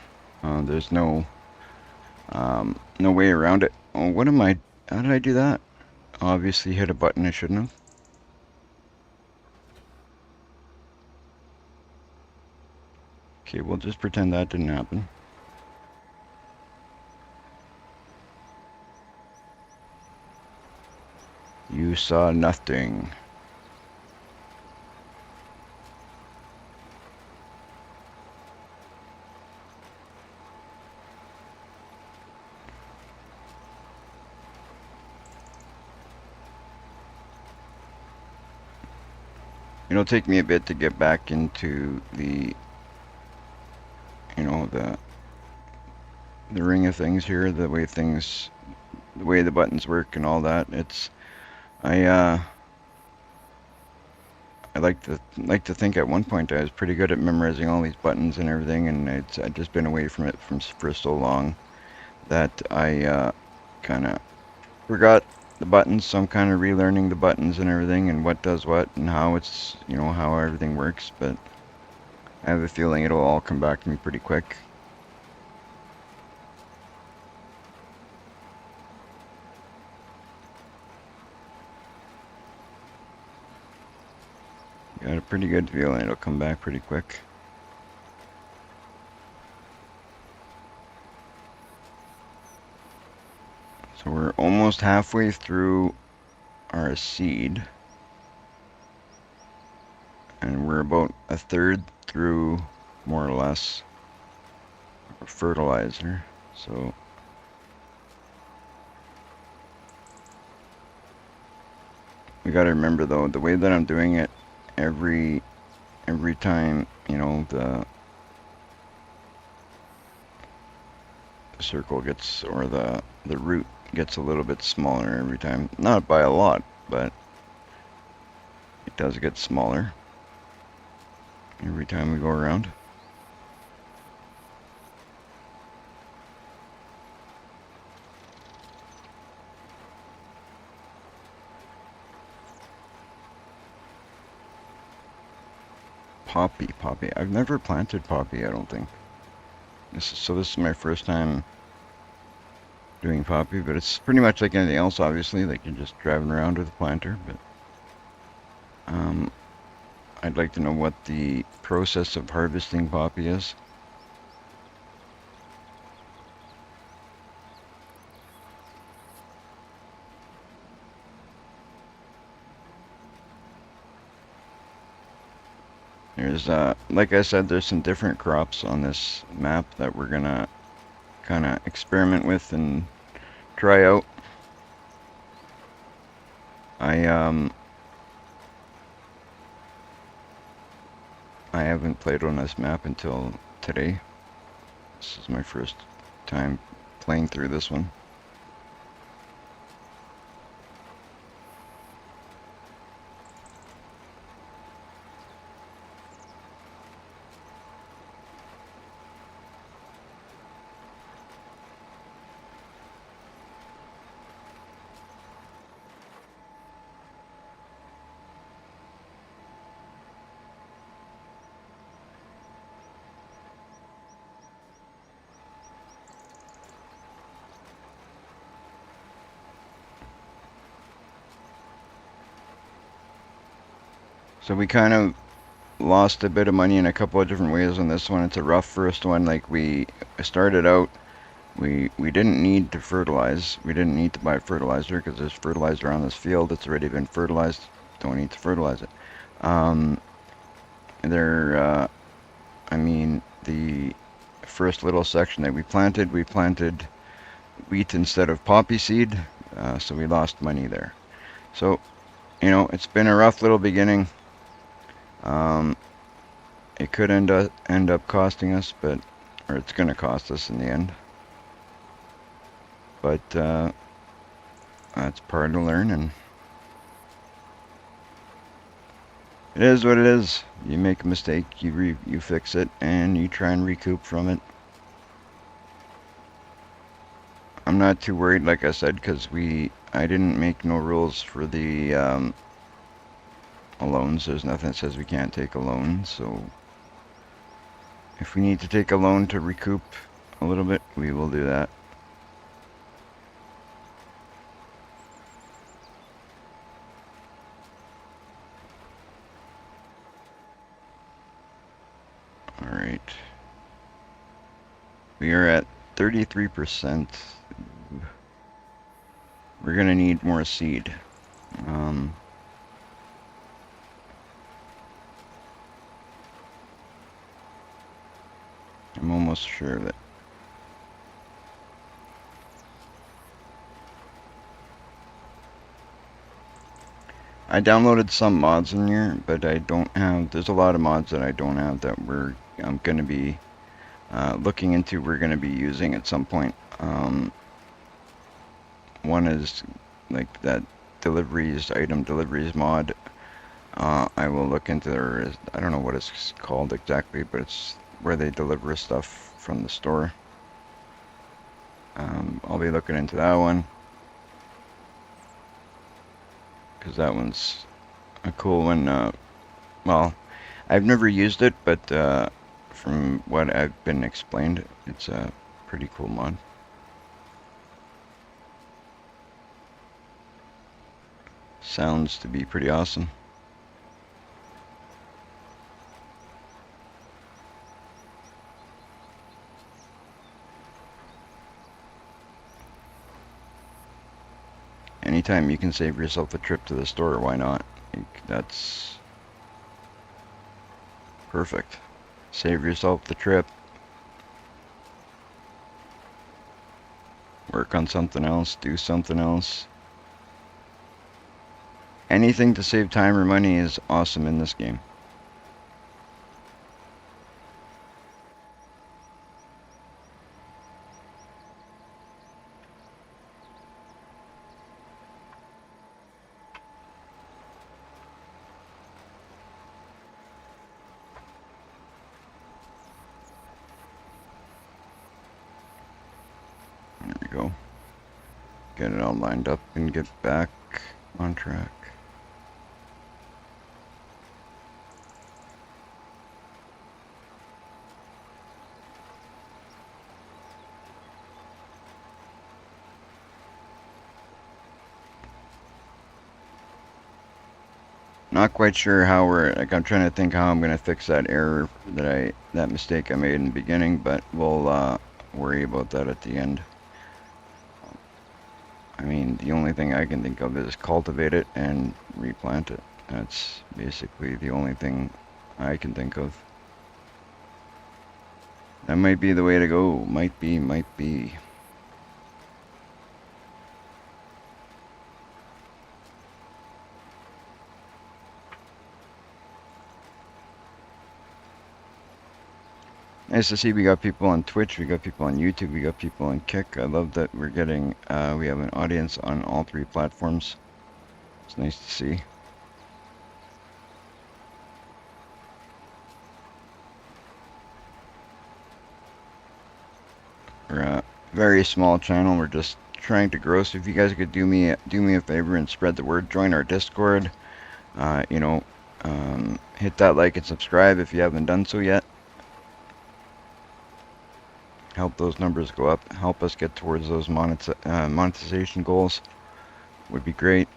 There's no no way around it. Oh, what am I? How did I do that? Obviously hit a button I shouldn't have. Okay, we'll just pretend that didn't happen. You saw nothing. It'll take me a bit to get back into the, you know, the ring of things here, the way the buttons work and all that. I like to think at one point I was pretty good at memorizing all these buttons and everything, and I'd just been away from it for so long that I kind of forgot the buttons. So I'm kind of relearning the buttons and everything, and what does what, and how it's, you know, how everything works. But I have a feeling it'll all come back to me pretty quick. Got a pretty good feeling it'll come back pretty quick. So we're almost halfway through our seed. And we're about a third through, more or less, fertilizer. So we got to remember though, the way that I'm doing it, every time, you know, the circle gets, or the root gets a little bit smaller every time. Not by a lot, but it does get smaller every time we go around. Poppy. I've never planted poppy, I don't think. This is my first time doing poppy, but it's pretty much like anything else, obviously. Like you're just driving around with a planter, but I'd like to know what the process of harvesting poppy is. There's, like I said, there's some different crops on this map that we're gonna kind of experiment with and try out. I haven't played on this map until today. This is my first time playing through this one. So we kind of lost a bit of money in a couple of different ways on this one. It's a rough first one. Like we started out, we didn't need to fertilize. We didn't need to buy fertilizer because there's fertilizer on this field. It's already been fertilized. Don't need to fertilize it. Um, I mean, the first little section that we planted wheat instead of poppy seed, so we lost money there. So, you know, it's been a rough little beginning. It could end up costing us, or it's going to cost us in the end. But that's part of learning. It is what it is. You make a mistake, you fix it, and you try and recoup from it. I'm not too worried, like I said, because I didn't make no rules for the loans. There's nothing that says we can't take a loan, so if we need to take a loan to recoup a little bit, we will do that. Alright. We are at 33%. We're going to need more seed. I'm almost sure of it. I downloaded some mods in here, but I don't have, there's a lot of mods that I don't have that I'm going to be looking into, we're going to be using at some point. One is like that item deliveries mod. I will look into their, I don't know what it's called exactly, but it's where they deliver stuff from the store. I'll be looking into that one, because that one's a cool one. Well, I've never used it, but from what I've been explained, it's a pretty cool mod. Sounds to be pretty awesome. Anytime you can save yourself a trip to the store, why not? That's perfect. Save yourself the trip. Work on something else, do something else. Anything to save time or money is awesome in this game. There we go. Get it all lined up and get back on track. Not quite sure how I'm trying to think how I'm going to fix that error that mistake I made in the beginning, but we'll worry about that at the end. I mean, the only thing I can think of is cultivate it and replant it. That's basically the only thing I can think of. That might be the way to go. Might be. Nice to see we got people on Twitch, we got people on YouTube, we got people on Kick. I love that we're getting, we have an audience on all three platforms. It's nice to see. We're a very small channel. We're just trying to grow. So if you guys could do me a favor and spread the word, join our Discord. Hit that like and subscribe if you haven't done so yet. Help those numbers go up. Help us get towards those monetization goals. Would be great.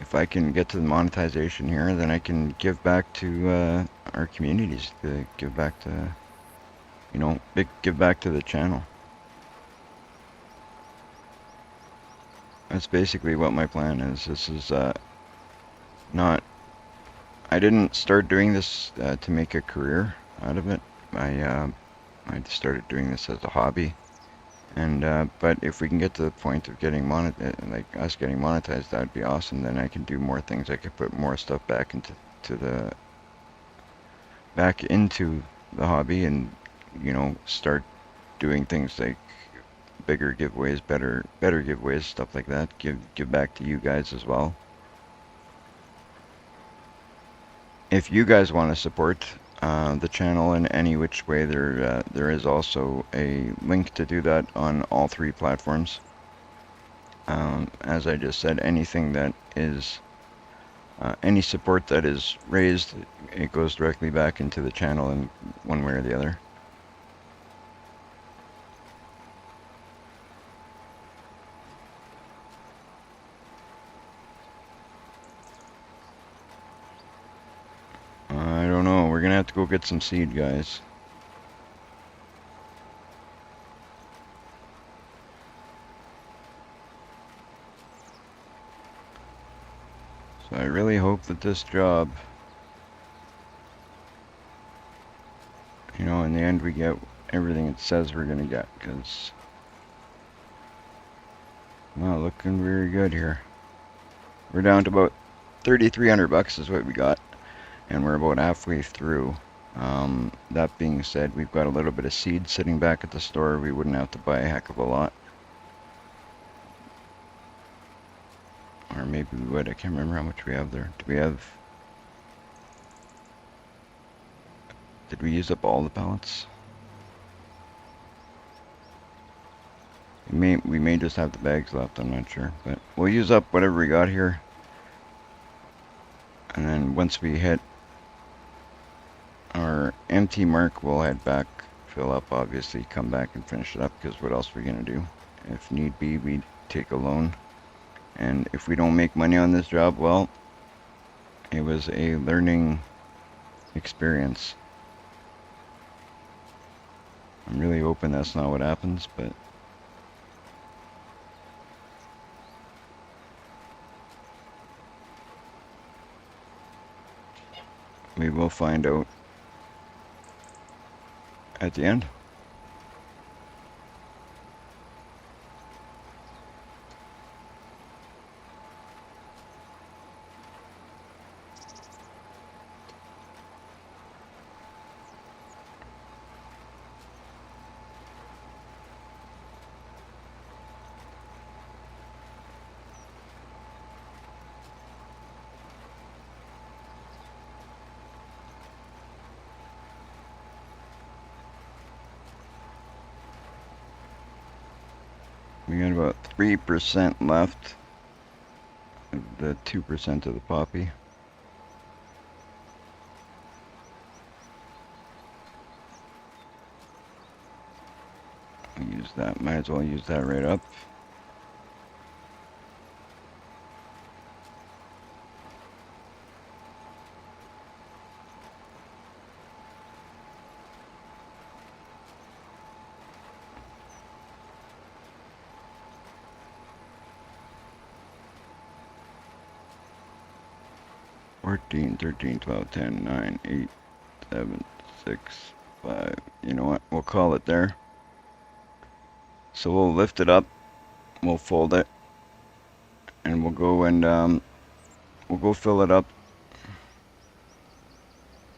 if I can get to the monetization here, then I can give back to our communities, to give back to, you know, give back to the channel. That's basically what my plan is. This is not, I didn't start doing this to make a career out of it. I started doing this as a hobby. And but if we can get to the point of getting like us getting monetized, that would be awesome. Then I can do more things. I could put more stuff back into the hobby, and you know, start doing things like bigger giveaways, better giveaways, stuff like that. Give back to you guys as well. If you guys want to support the channel in any which way, there is also a link to do that on all three platforms. As I just said, anything that is any support that is raised, it goes directly back into the channel in one way or the other. I don't know. We're gonna have to go get some seed, guys. So I really hope that this job, you know, in the end we get everything it says we're gonna get, because not looking very good here. We're down to about 3,300 bucks is what we got, and we're about halfway through. That being said, we've got a little bit of seed sitting back at the store. We wouldn't have to buy a heck of a lot. Or maybe we would. I can't remember how much we have there. Did we use up all the pallets? We may just have the bags left, I'm not sure. But we'll use up whatever we got here. And then once we hit our empty mark, we'll head back, fill up, obviously, come back and finish it up, because what else are we going to do? If need be, we take a loan. And if we don't make money on this job, well, it was a learning experience. I'm really hoping that's not what happens, but we will find out at the end. We got about 3% left of the 2% of the poppy. Use that, might as well use that right up. $14, $13, $12, $10, $9, $8, $7, $6, $5. You know what? We'll call it there. So we'll lift it up, we'll fold it, and we'll go fill it up.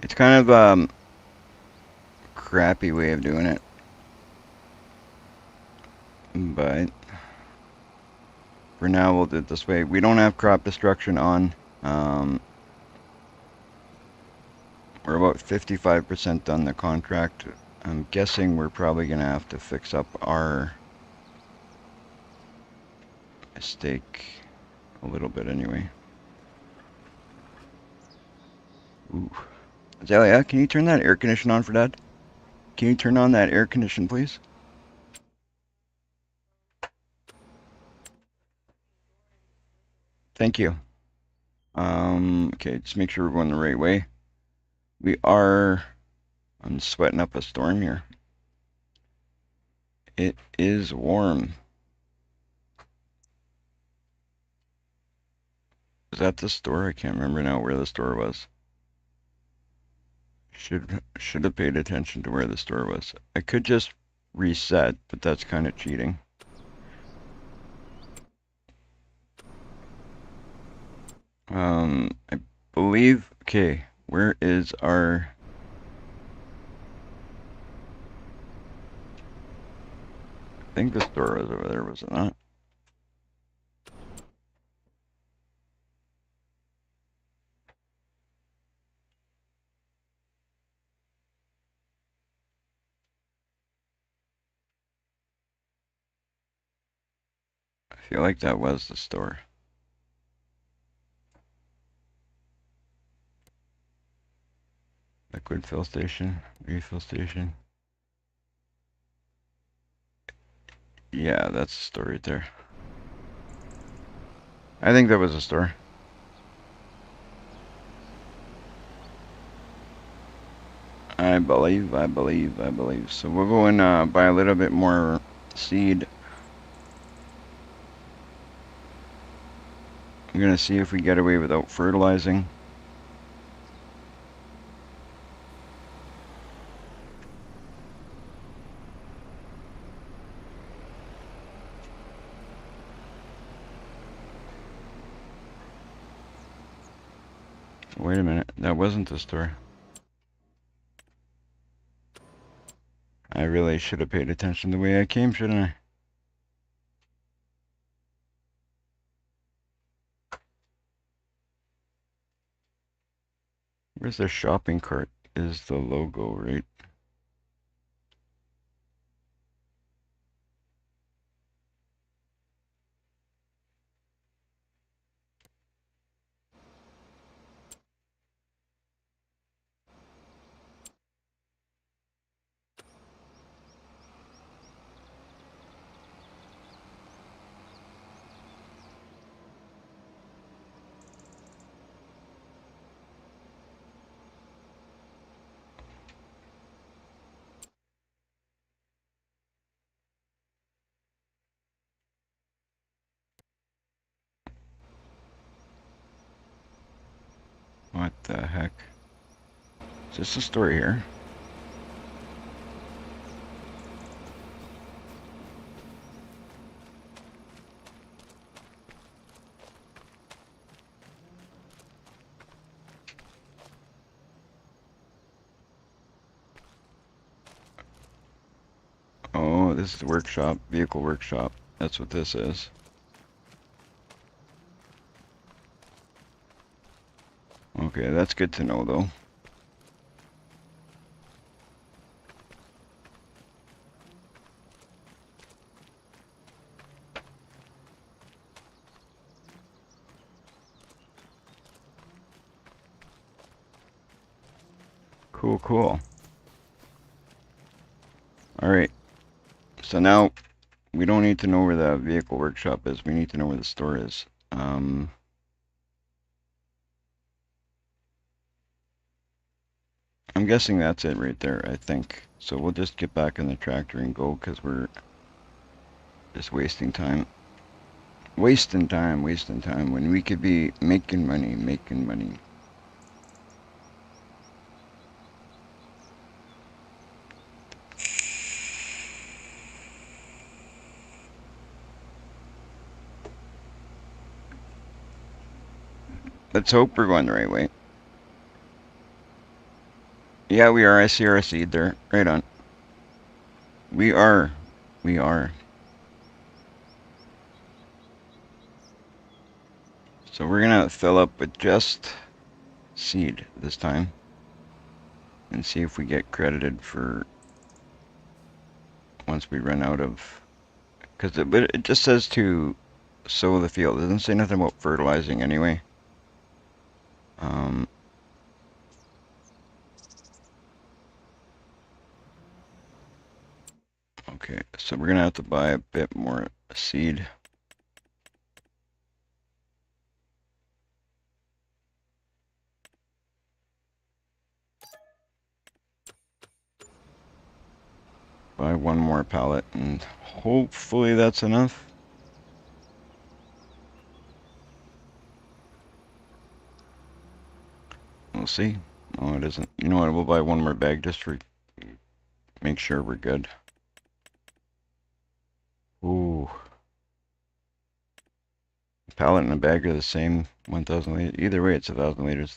It's kind of a crappy way of doing it, but for now we'll do it this way. We don't have crop destruction on. We're about 55% done the contract. I'm guessing we're probably gonna have to fix up our mistake a little bit anyway. Ooh. Azalea, can you turn that air condition on for Dad? Can you turn on that air condition, please? Thank you. Okay, just make sure we're going the right way. We are. I'm sweating up a storm here. It is warm. Is that the store? I can't remember now where the store was. Should have paid attention to where the store was. I could just reset, but that's kind of cheating. I believe. Okay, where is our? I think the store was over there, was it not? I feel like that was the store. Liquid fill station, refill station. Yeah, that's the store right there. I think that was a store. I believe. So we'll go and buy a little bit more seed. I'm gonna see if we get away without fertilizing. Wait a minute, that wasn't the store. I really should have paid attention the way I came, shouldn't I? Where's the shopping cart? Is the logo, right? What the heck? Is this a store here? Oh, this is the workshop, vehicle workshop. That's what this is. Okay, that's good to know though. Cool. Alright, so now we don't need to know where the vehicle workshop is. We need to know where the store is. I'm guessing that's it right there, I think. So we'll just get back in the tractor and go because we're just wasting time. Wasting time when we could be making money. Let's hope we're going the right way. Yeah, we are. I see our seed there. Right on. We are. So we're gonna fill up with just seed this time and see if we get credited for once we run out of, because it just says to sow the field. It doesn't say nothing about fertilizing anyway. Okay, so we're gonna have to buy a bit more seed. buy one more pallet, and hopefully that's enough. We'll see. Oh, it isn't. You know what? We'll buy one more bag just to make sure we're good. Ooh. Pallet and a bag are the same. 1,000 liters. Either way, it's 1,000 liters.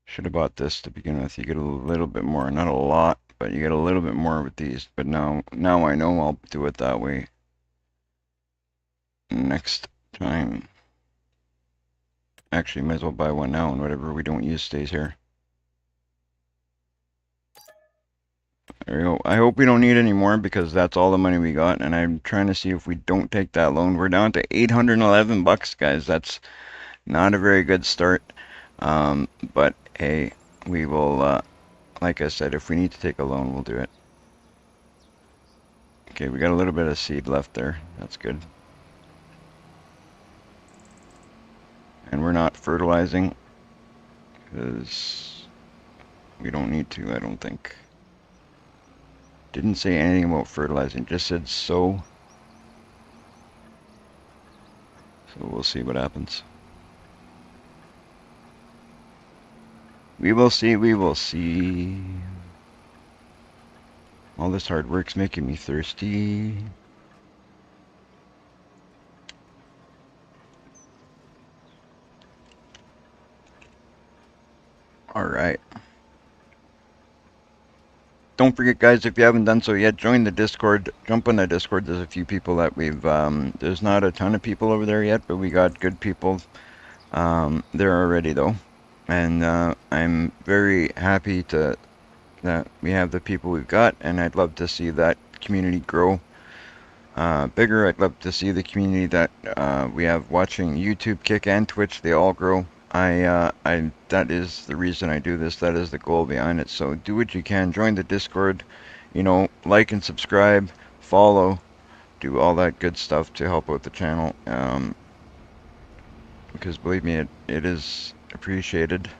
Should have bought this to begin with. You get a little bit more. Not a lot, but you get a little bit more with these. But now I know I'll do it that way next time. Actually, might as well buy one now, and whatever we don't use stays here. There we go. I hope we don't need any more because that's all the money we got, and I'm trying to see if we don't take that loan. We're down to 811 bucks, guys. That's not a very good start. But hey, we will, like I said, if we need to take a loan, we'll do it. Okay, we got a little bit of seed left there. That's good. And we're not fertilizing because we don't need to, I don't think. Didn't say anything about fertilizing, just said sow. So we'll see what happens. We will see, we will see. All this hard work's making me thirsty. Alright. Don't forget, guys, if you haven't done so yet, join the Discord. Jump on the Discord. There's a few people that we've... there's not a ton of people over there yet, but we got good people there already, though. And I'm very happy that we have the people we've got, and I'd love to see that community grow bigger. I'd love to see the community that we have watching YouTube, Kick, and Twitch. They all grow. That is the reason I do this. That is the goal behind it. So do what you can. Join the Discord. You know, like and subscribe, follow, do all that good stuff to help out the channel. Because believe me, it is appreciated.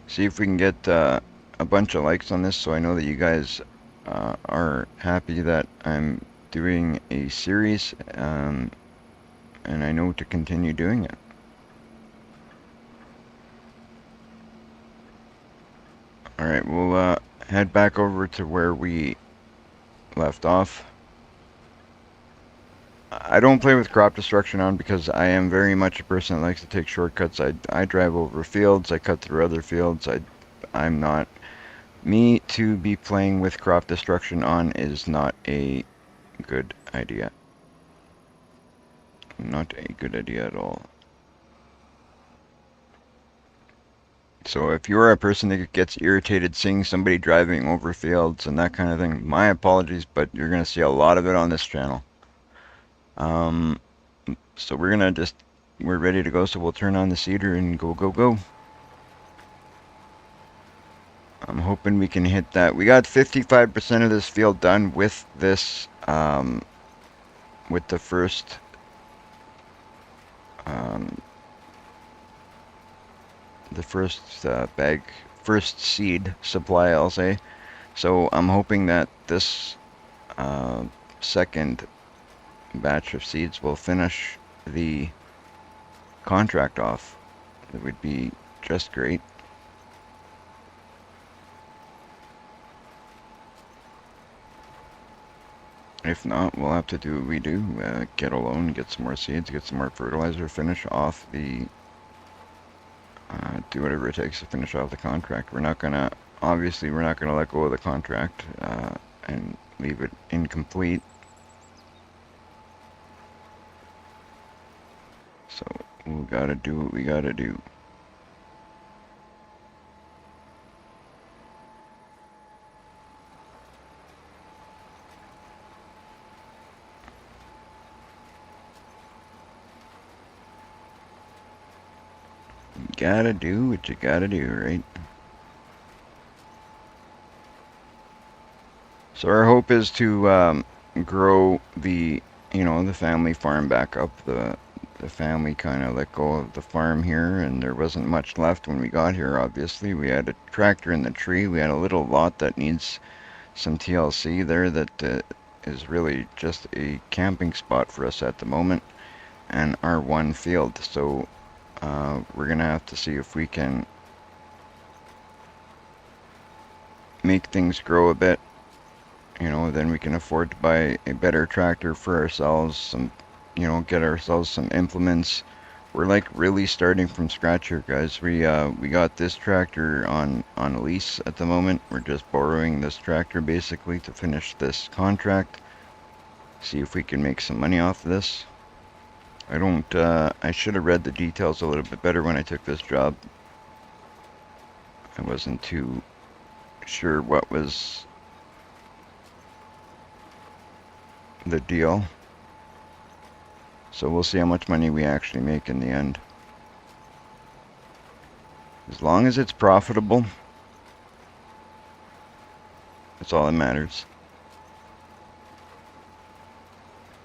See if we can get a bunch of likes on this, so I know that you guys are happy that I'm doing a series, and I know to continue doing it. Alright, we'll head back over to where we left off. I don't play with crop destruction on because I am very much a person that likes to take shortcuts. I drive over fields, I cut through other fields. I'm not... Me to be playing with crop destruction on is not a good idea. Not a good idea at all. So if you're a person that gets irritated seeing somebody driving over fields and that kind of thing, my apologies, but you're going to see a lot of it on this channel. So we're ready to go, so we'll turn on the seeder and go, go, go. I'm hoping we can hit that. We got 55% of this field done with this, with the first, bag, first seed supply, I'll say. So I'm hoping that this second batch of seeds will finish the contract off. It would be just great. If not, we'll have to do what we do, get a loan, get some more seeds, get some more fertilizer, finish off the, do whatever it takes to finish off the contract. We're not gonna, obviously we're not gonna let go of the contract, and leave it incomplete. So, we gotta do what we gotta do. You gotta do what you gotta do, right? So our hope is to grow the, you know, the family farm back up, the the family kind of let go of the farm here, and there wasn't much left when we got here, obviously. We had a tractor in the tree. We had a little lot that needs some TLC there that is really just a camping spot for us at the moment, and our one field. So we're going to have to see if we can make things grow a bit. You know, then we can afford to buy a better tractor for ourselves, some, you know, get ourselves some implements. We're like really starting from scratch here, guys. We got this tractor on a lease at the moment. We're just borrowing this tractor basically to finish this contract. See if we can make some money off of this. I should have read the details a little bit better when I took this job. I wasn't too sure what was the deal. So we'll see how much money we actually make in the end. As long as it's profitable, that's all that matters.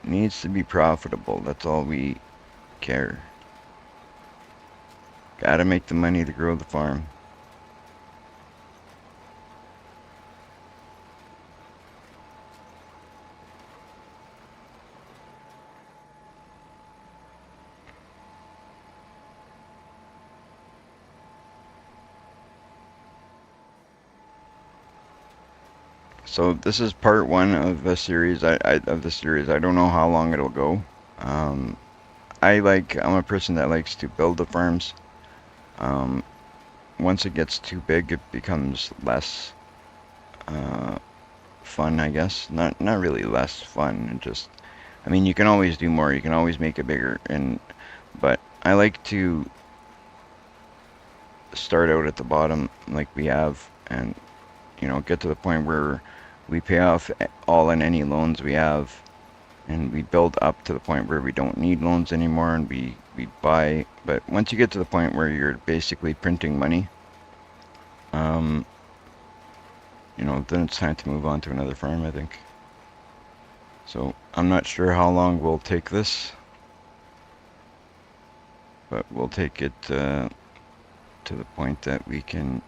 It needs to be profitable. That's all we care. Gotta make the money to grow the farm. So this is part one of the series. I don't know how long it'll go. I'm a person that likes to build the farms. Once it gets too big, it becomes less fun, I guess. Not really less fun. It just, I mean, you can always do more. You can always make it bigger. But I like to start out at the bottom, like we have, and you know, get to the point where we pay off all and any loans we have, and we build up to the point where we don't need loans anymore, and we buy. But once you get to the point where you're basically printing money, you know, then it's time to move on to another farm, I think. So I'm not sure how long we'll take this, but we'll take it to the point that we can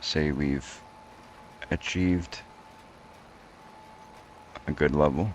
say we've achieved a good level.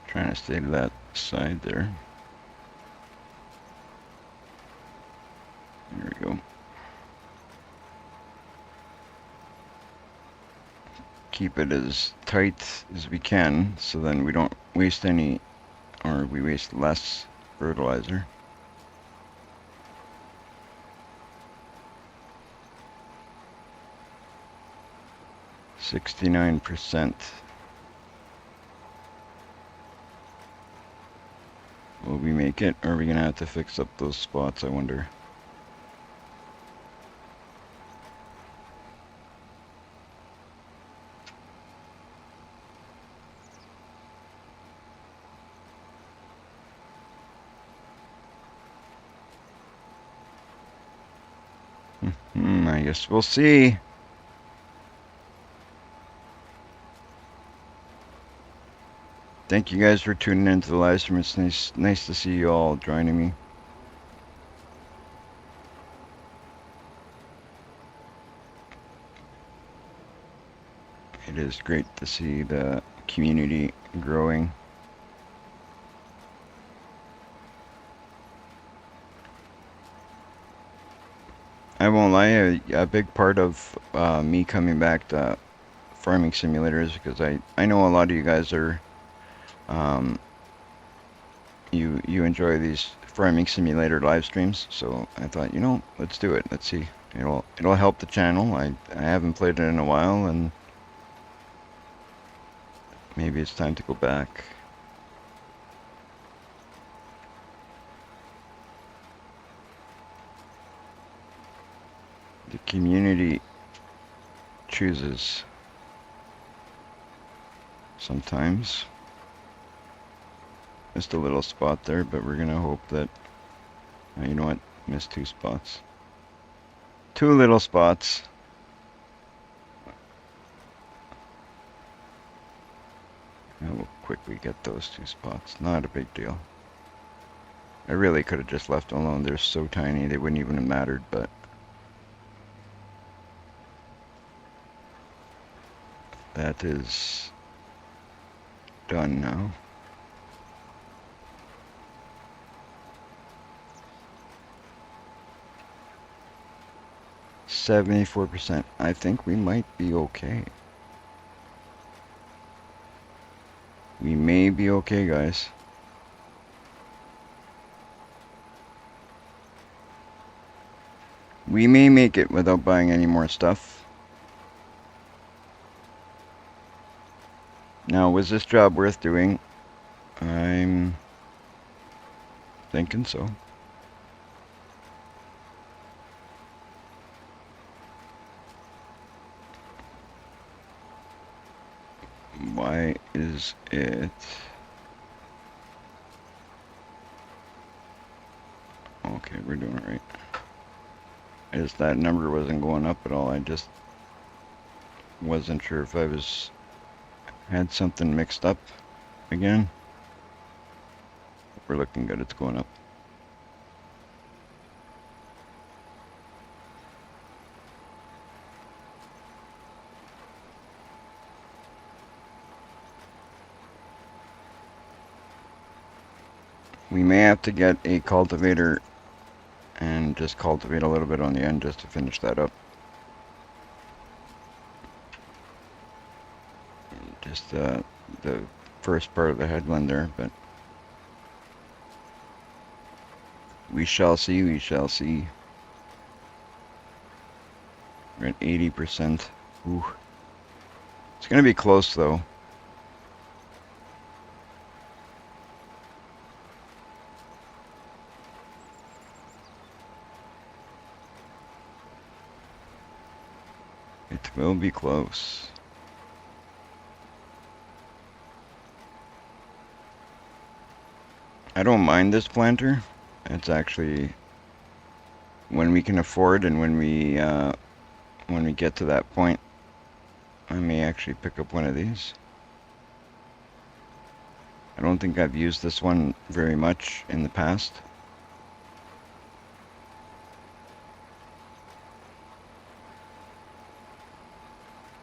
Trying to stay to that side there. There we go. Keep it as tight as we can, so then we don't waste any, or we waste less fertilizer. %69%. Will we make it, or are we gonna have to fix up those spots, I wonder? I guess we'll see. Thank you guys for tuning into the live stream. It's nice to see you all joining me. It is great to see the community growing. I won't lie, a big part of me coming back to Farming Simulators, because I know a lot of you guys are you enjoy these Farming Simulator live streams, so I thought, you know, let's do it. Let's see. It'll help the channel. I haven't played it in a while, and maybe it's time to go back. community chooses sometimes. Just a little spot there, but we're gonna hope that, you know what, missed 2 spots. 2 little spots. And we'll quickly get those 2 spots. Not a big deal. I really could have just left them alone. They're so tiny they wouldn't even have mattered, but that is done now. %. I think we might be okay. We may be okay, guys. We may make it without buying any more stuff. Now, was this job worth doing? I'm thinking so. Why is it? Okay, we're doing it right. As that number wasn't going up at all, I just wasn't sure if I had something mixed up again. We're looking good, it's going up. We may have to get a cultivator and just cultivate a little bit on the end just to finish that up. Just the first part of the headland there, but we shall see, we shall see. We're at 80%. Ooh. It's gonna be close though. It will be close. I don't mind this planter. It's actually when we can afford and when we get to that point, I may actually pick up one of these. I don't think I've used this one very much in the past.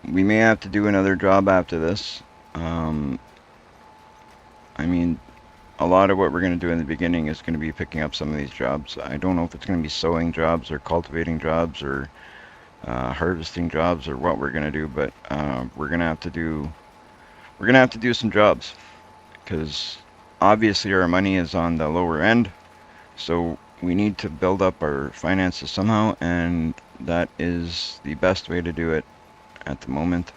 We may have to do another job after this. I mean, a lot of what we're going to do in the beginning is going to be picking up some of these jobs. I don't know if it's going to be sowing jobs or cultivating jobs or harvesting jobs or what we're going to do, but we're going to have to do some jobs because obviously our money is on the lower end, so we need to build up our finances somehow, and that is the best way to do it at the moment.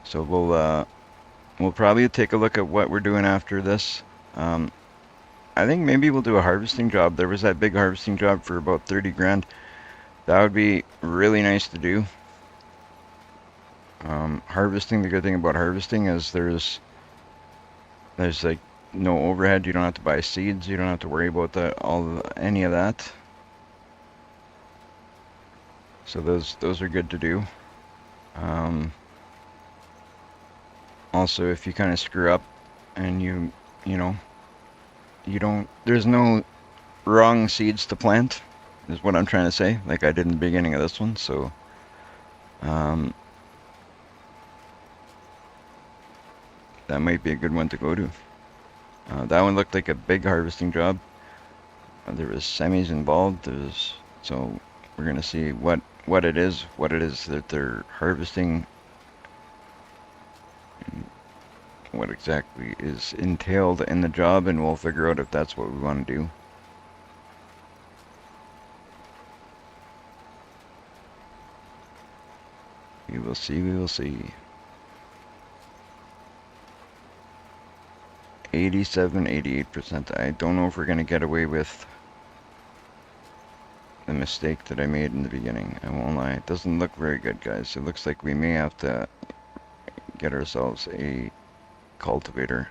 So we'll probably take a look at what we're doing after this. I think maybe we'll do a harvesting job. There was that big harvesting job for about 30 grand. That would be really nice to do. Harvesting, the good thing about harvesting is there's like no overhead. You don't have to buy seeds. You don't have to worry about any of that. So those are good to do. Also, if you kind of screw up and you know, there's no wrong seeds to plant, is what I'm trying to say, like I did in the beginning of this one, so that might be a good one to go to. That one looked like a big harvesting job. There was semis involved, so we're gonna see what it is that they're harvesting, what exactly is entailed in the job, and we'll figure out if that's what we want to do. We will see, we will see. 87, 88%. I don't know if we're going to get away with the mistake that I made in the beginning. I won't lie. It doesn't look very good, guys. It looks like we may have to get ourselves a cultivator.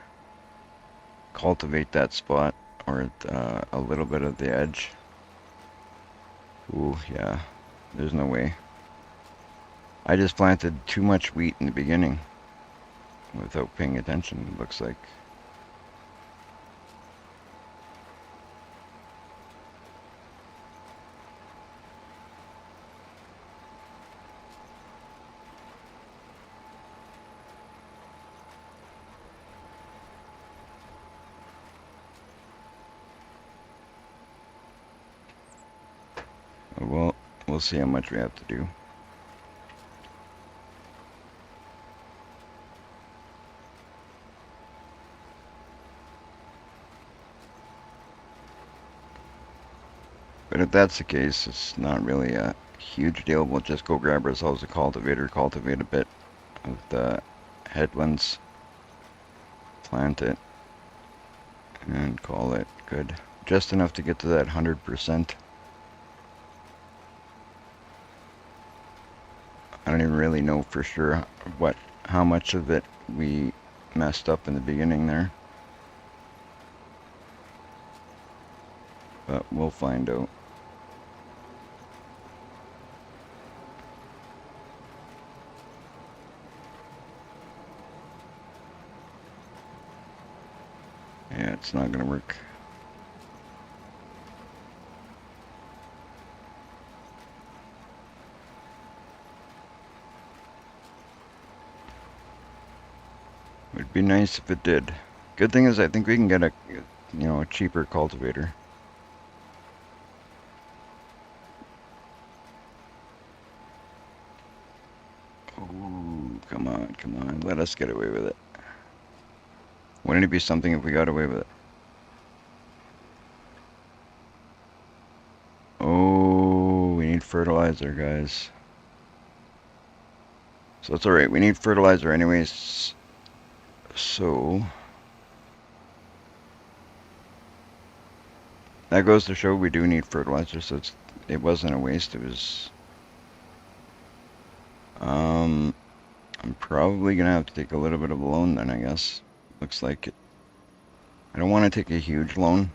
Cultivate that spot, or a little bit of the edge. Ooh, yeah. There's no way. I just planted too much wheat in the beginning without paying attention, it looks like. Well, we'll see how much we have to do. But if that's the case, it's not really a huge deal. We'll just go grab ourselves a cultivator, cultivate a bit of the headlands, plant it, and call it good. Just enough to get to that 100%. I don't even really know for sure how much of it we messed up in the beginning there. But we'll find out. Yeah, it's not gonna work. Would be nice if it did. Good thing is I think we can get a cheaper cultivator. Ooh, come on, let us get away with it. Wouldn't it be something if we got away with it? Oh, we need fertilizer, guys. So it's alright, we need fertilizer anyways. So that goes to show we do need fertilizer, so it wasn't a waste, it was I'm probably gonna have to take a little bit of a loan then, I guess. Looks like it. I don't want to take a huge loan.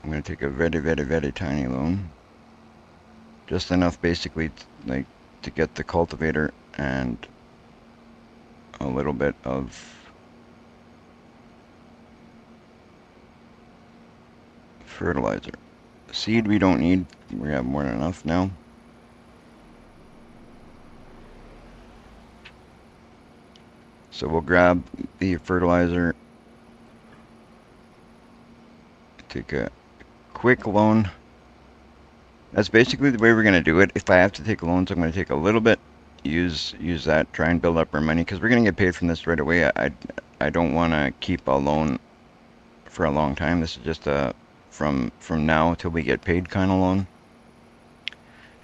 I'm gonna take a very, very, very tiny loan. Just enough basically to get the cultivator and a little bit of fertilizer. Seed we don't need, we have more than enough now. So we'll grab the fertilizer, take a quick loan. That's basically the way we're gonna do it. If I have to take loans, I'm gonna take a little bit, use that, try and build up our money, because we're gonna get paid from this right away. I don't want to keep a loan for a long time. This is just a from now till we get paid kind of loan,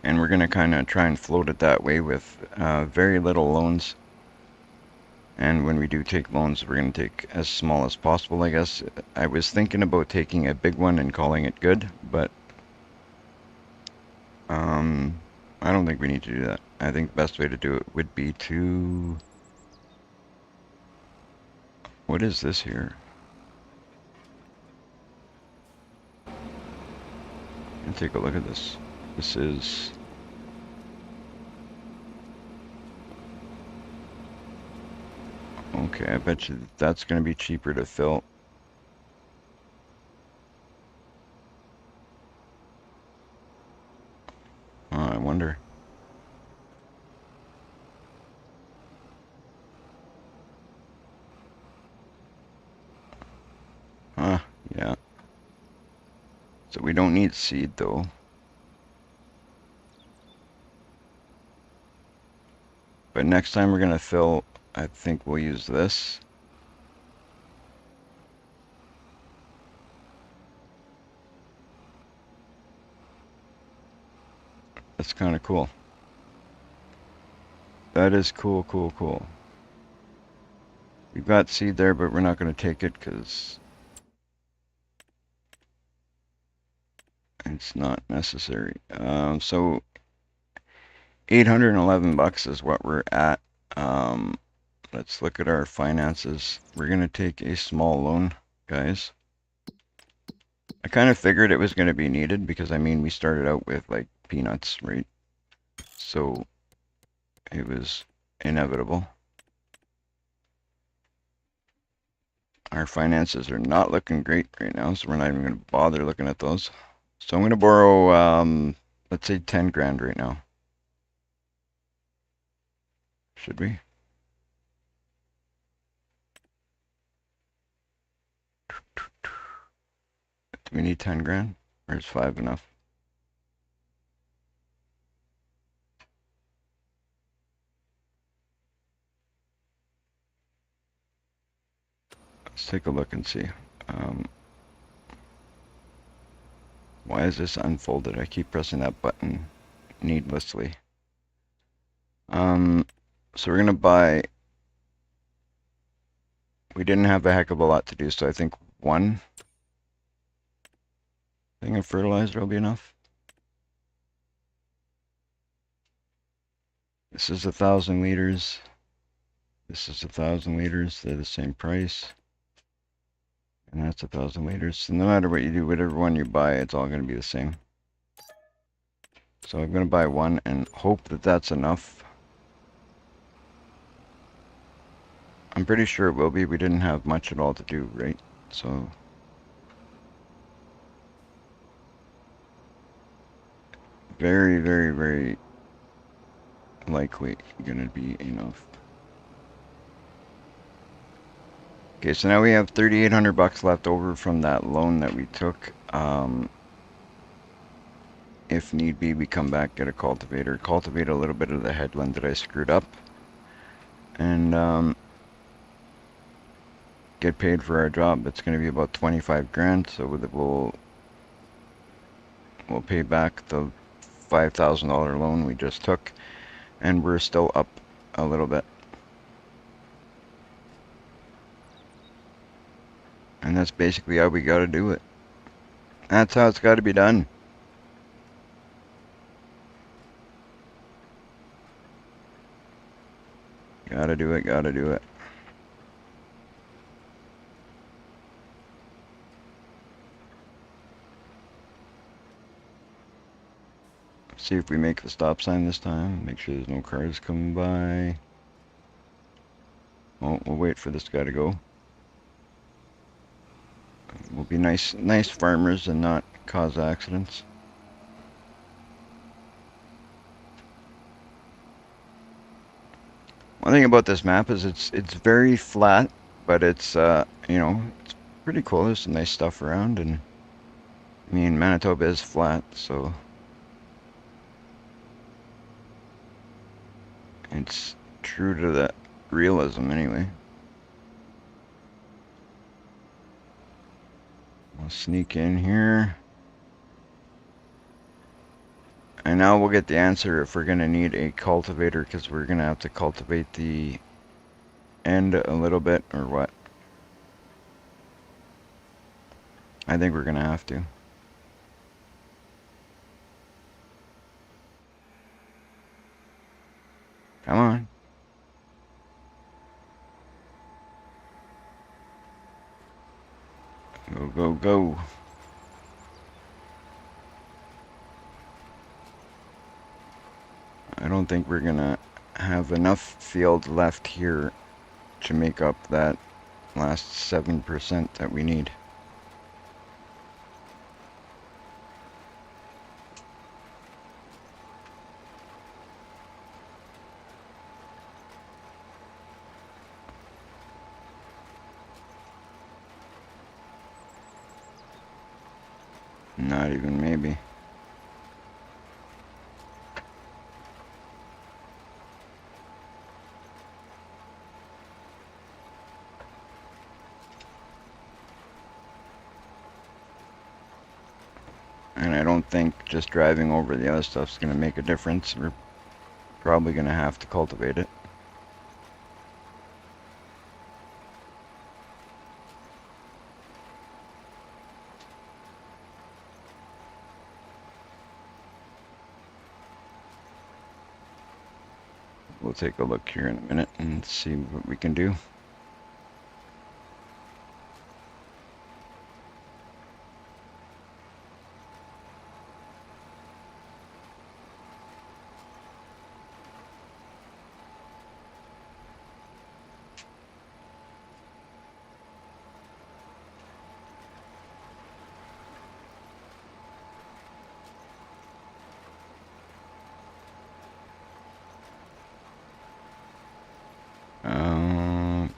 and we're gonna kind of try and float it that way with very little loans. And when we do take loans, we're going to take as small as possible, I guess. I was thinking about taking a big one and calling it good, but I don't think we need to do that. I think the best way to do it would be to... What is this here? Let's take a look at this. This is... Okay, I bet you that's going to be cheaper to fill. Oh, I wonder. Yeah. So we don't need seed though. But next time we're gonna fill, I think we'll use this. That's kind of cool. That is cool, cool, cool. We've got seed there, but we're not gonna take it because It's not necessary. So 811 bucks is what we're at. Um, let's look at our finances. We're gonna take a small loan, guys. I kind of figured it was gonna be needed because I mean we started out with like peanuts, right? So it was inevitable. Our finances are not looking great right now, so we're not even gonna bother looking at those. So I'm gonna borrow, let's say 10 grand right now. Should we? Do we need 10 grand? Or is 5 enough? Let's take a look and see. Why is this unfolded? I keep pressing that button needlessly. So we're gonna buy. We didn't have a heck of a lot to do, so I think one thing of fertilizer will be enough. This is 1,000 liters. This is 1,000 liters. They're the same price. And that's 1,000 liters. So no matter what you do, whatever one you buy, it's all going to be the same. So I'm going to buy one and hope that that's enough. I'm pretty sure it will be. We didn't have much at all to do, right? So very, very, very likely going to be enough. Okay, so now we have 3,800 bucks left over from that loan that we took. If need be, we come back, get a cultivator, cultivate a little bit of the headland that I screwed up, and get paid for our job. It's going to be about 25 grand, so we'll pay back the $5,000 loan we just took, and we're still up a little bit. And that's basically how we got to do it. That's how it's got to be done. Gotta do it, gotta do it. See if we make the stop sign this time. Make sure there's no cars coming by. Oh, we'll wait for this guy to go. We'll be nice farmers and not cause accidents. One thing about this map is it's very flat, but it's you know, it's pretty cool. There's some nice stuff around, and I mean Manitoba is flat, so it's true to that realism anyway. We'll sneak in here. And now we'll get the answer if we're gonna need a cultivator, because we're gonna have to cultivate the end a little bit, or what. I think we're gonna have to. Come on. Go, go, go. I don't think we're gonna have enough field left here to make up that last 7% that we need. Not even maybe. And I don't think just driving over the other stuff's gonna make a difference. We're probably gonna have to cultivate it. we'll take a look here in a minute and see what we can do.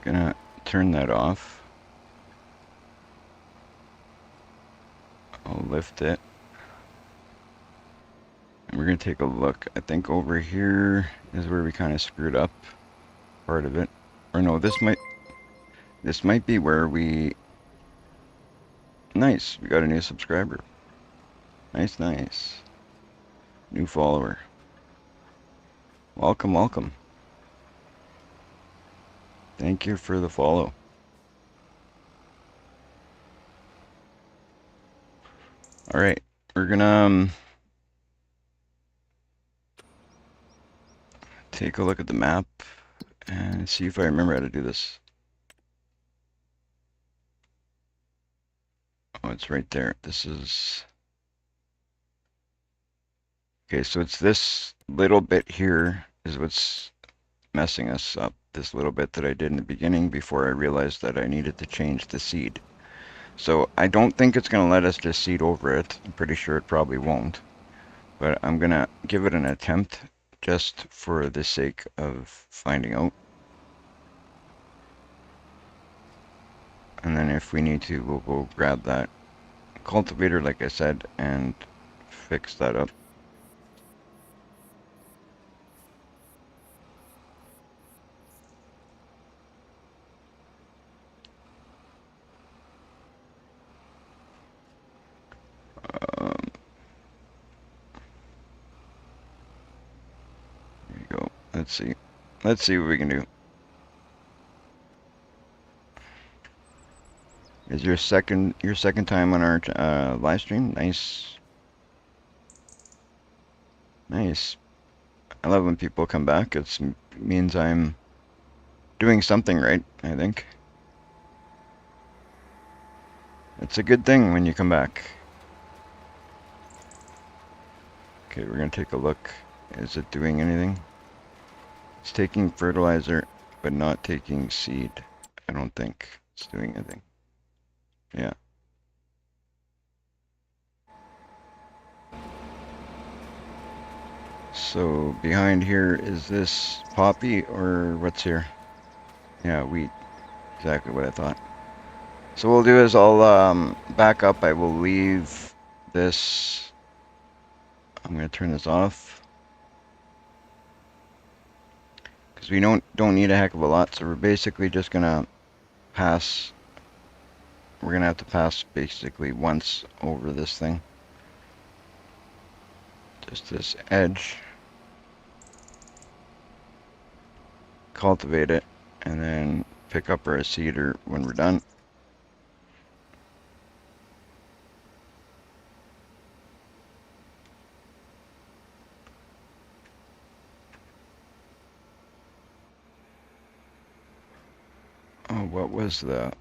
Gonna turn that off. I'll lift it. And we're gonna take a look. I think over here is where we kind of screwed up part of it. Or no, this might be where we... Nice, we got a new subscriber. Nice, nice. New follower. Welcome, welcome. Thank you for the follow. All right, we're gonna take a look at the map and see if I remember how to do this. Oh, it's right there. This is... Okay, so it's this little bit here is what's messing us up. This little bit that I did in the beginning before I realized that I needed to change the seed. So I don't think it's going to let us just seed over it. I'm pretty sure it probably won't. But I'm going to give it an attempt just for the sake of finding out. And then if we need to, we'll go grab that cultivator, like I said, and fix that up. There you go. Let's see. Let's see what we can do. Is your second time on our live stream? Nice. Nice. I love when people come back. It means I'm doing something right, I think. It's a good thing when you come back. Okay, we're gonna take a look. Is it doing anything? It's taking fertilizer, but not taking seed. I don't think it's doing anything. Yeah. So behind here, is this poppy or what's here? Yeah, wheat. Exactly what I thought. So what we'll do is I'll back up. I will leave this. I'm gonna turn this off because we don't need a heck of a lot. So we're basically just gonna pass. We're gonna have to pass basically once over this thing. Just this edge. Cultivate it, and then pick up our seeder when we're done. Oh, what was the...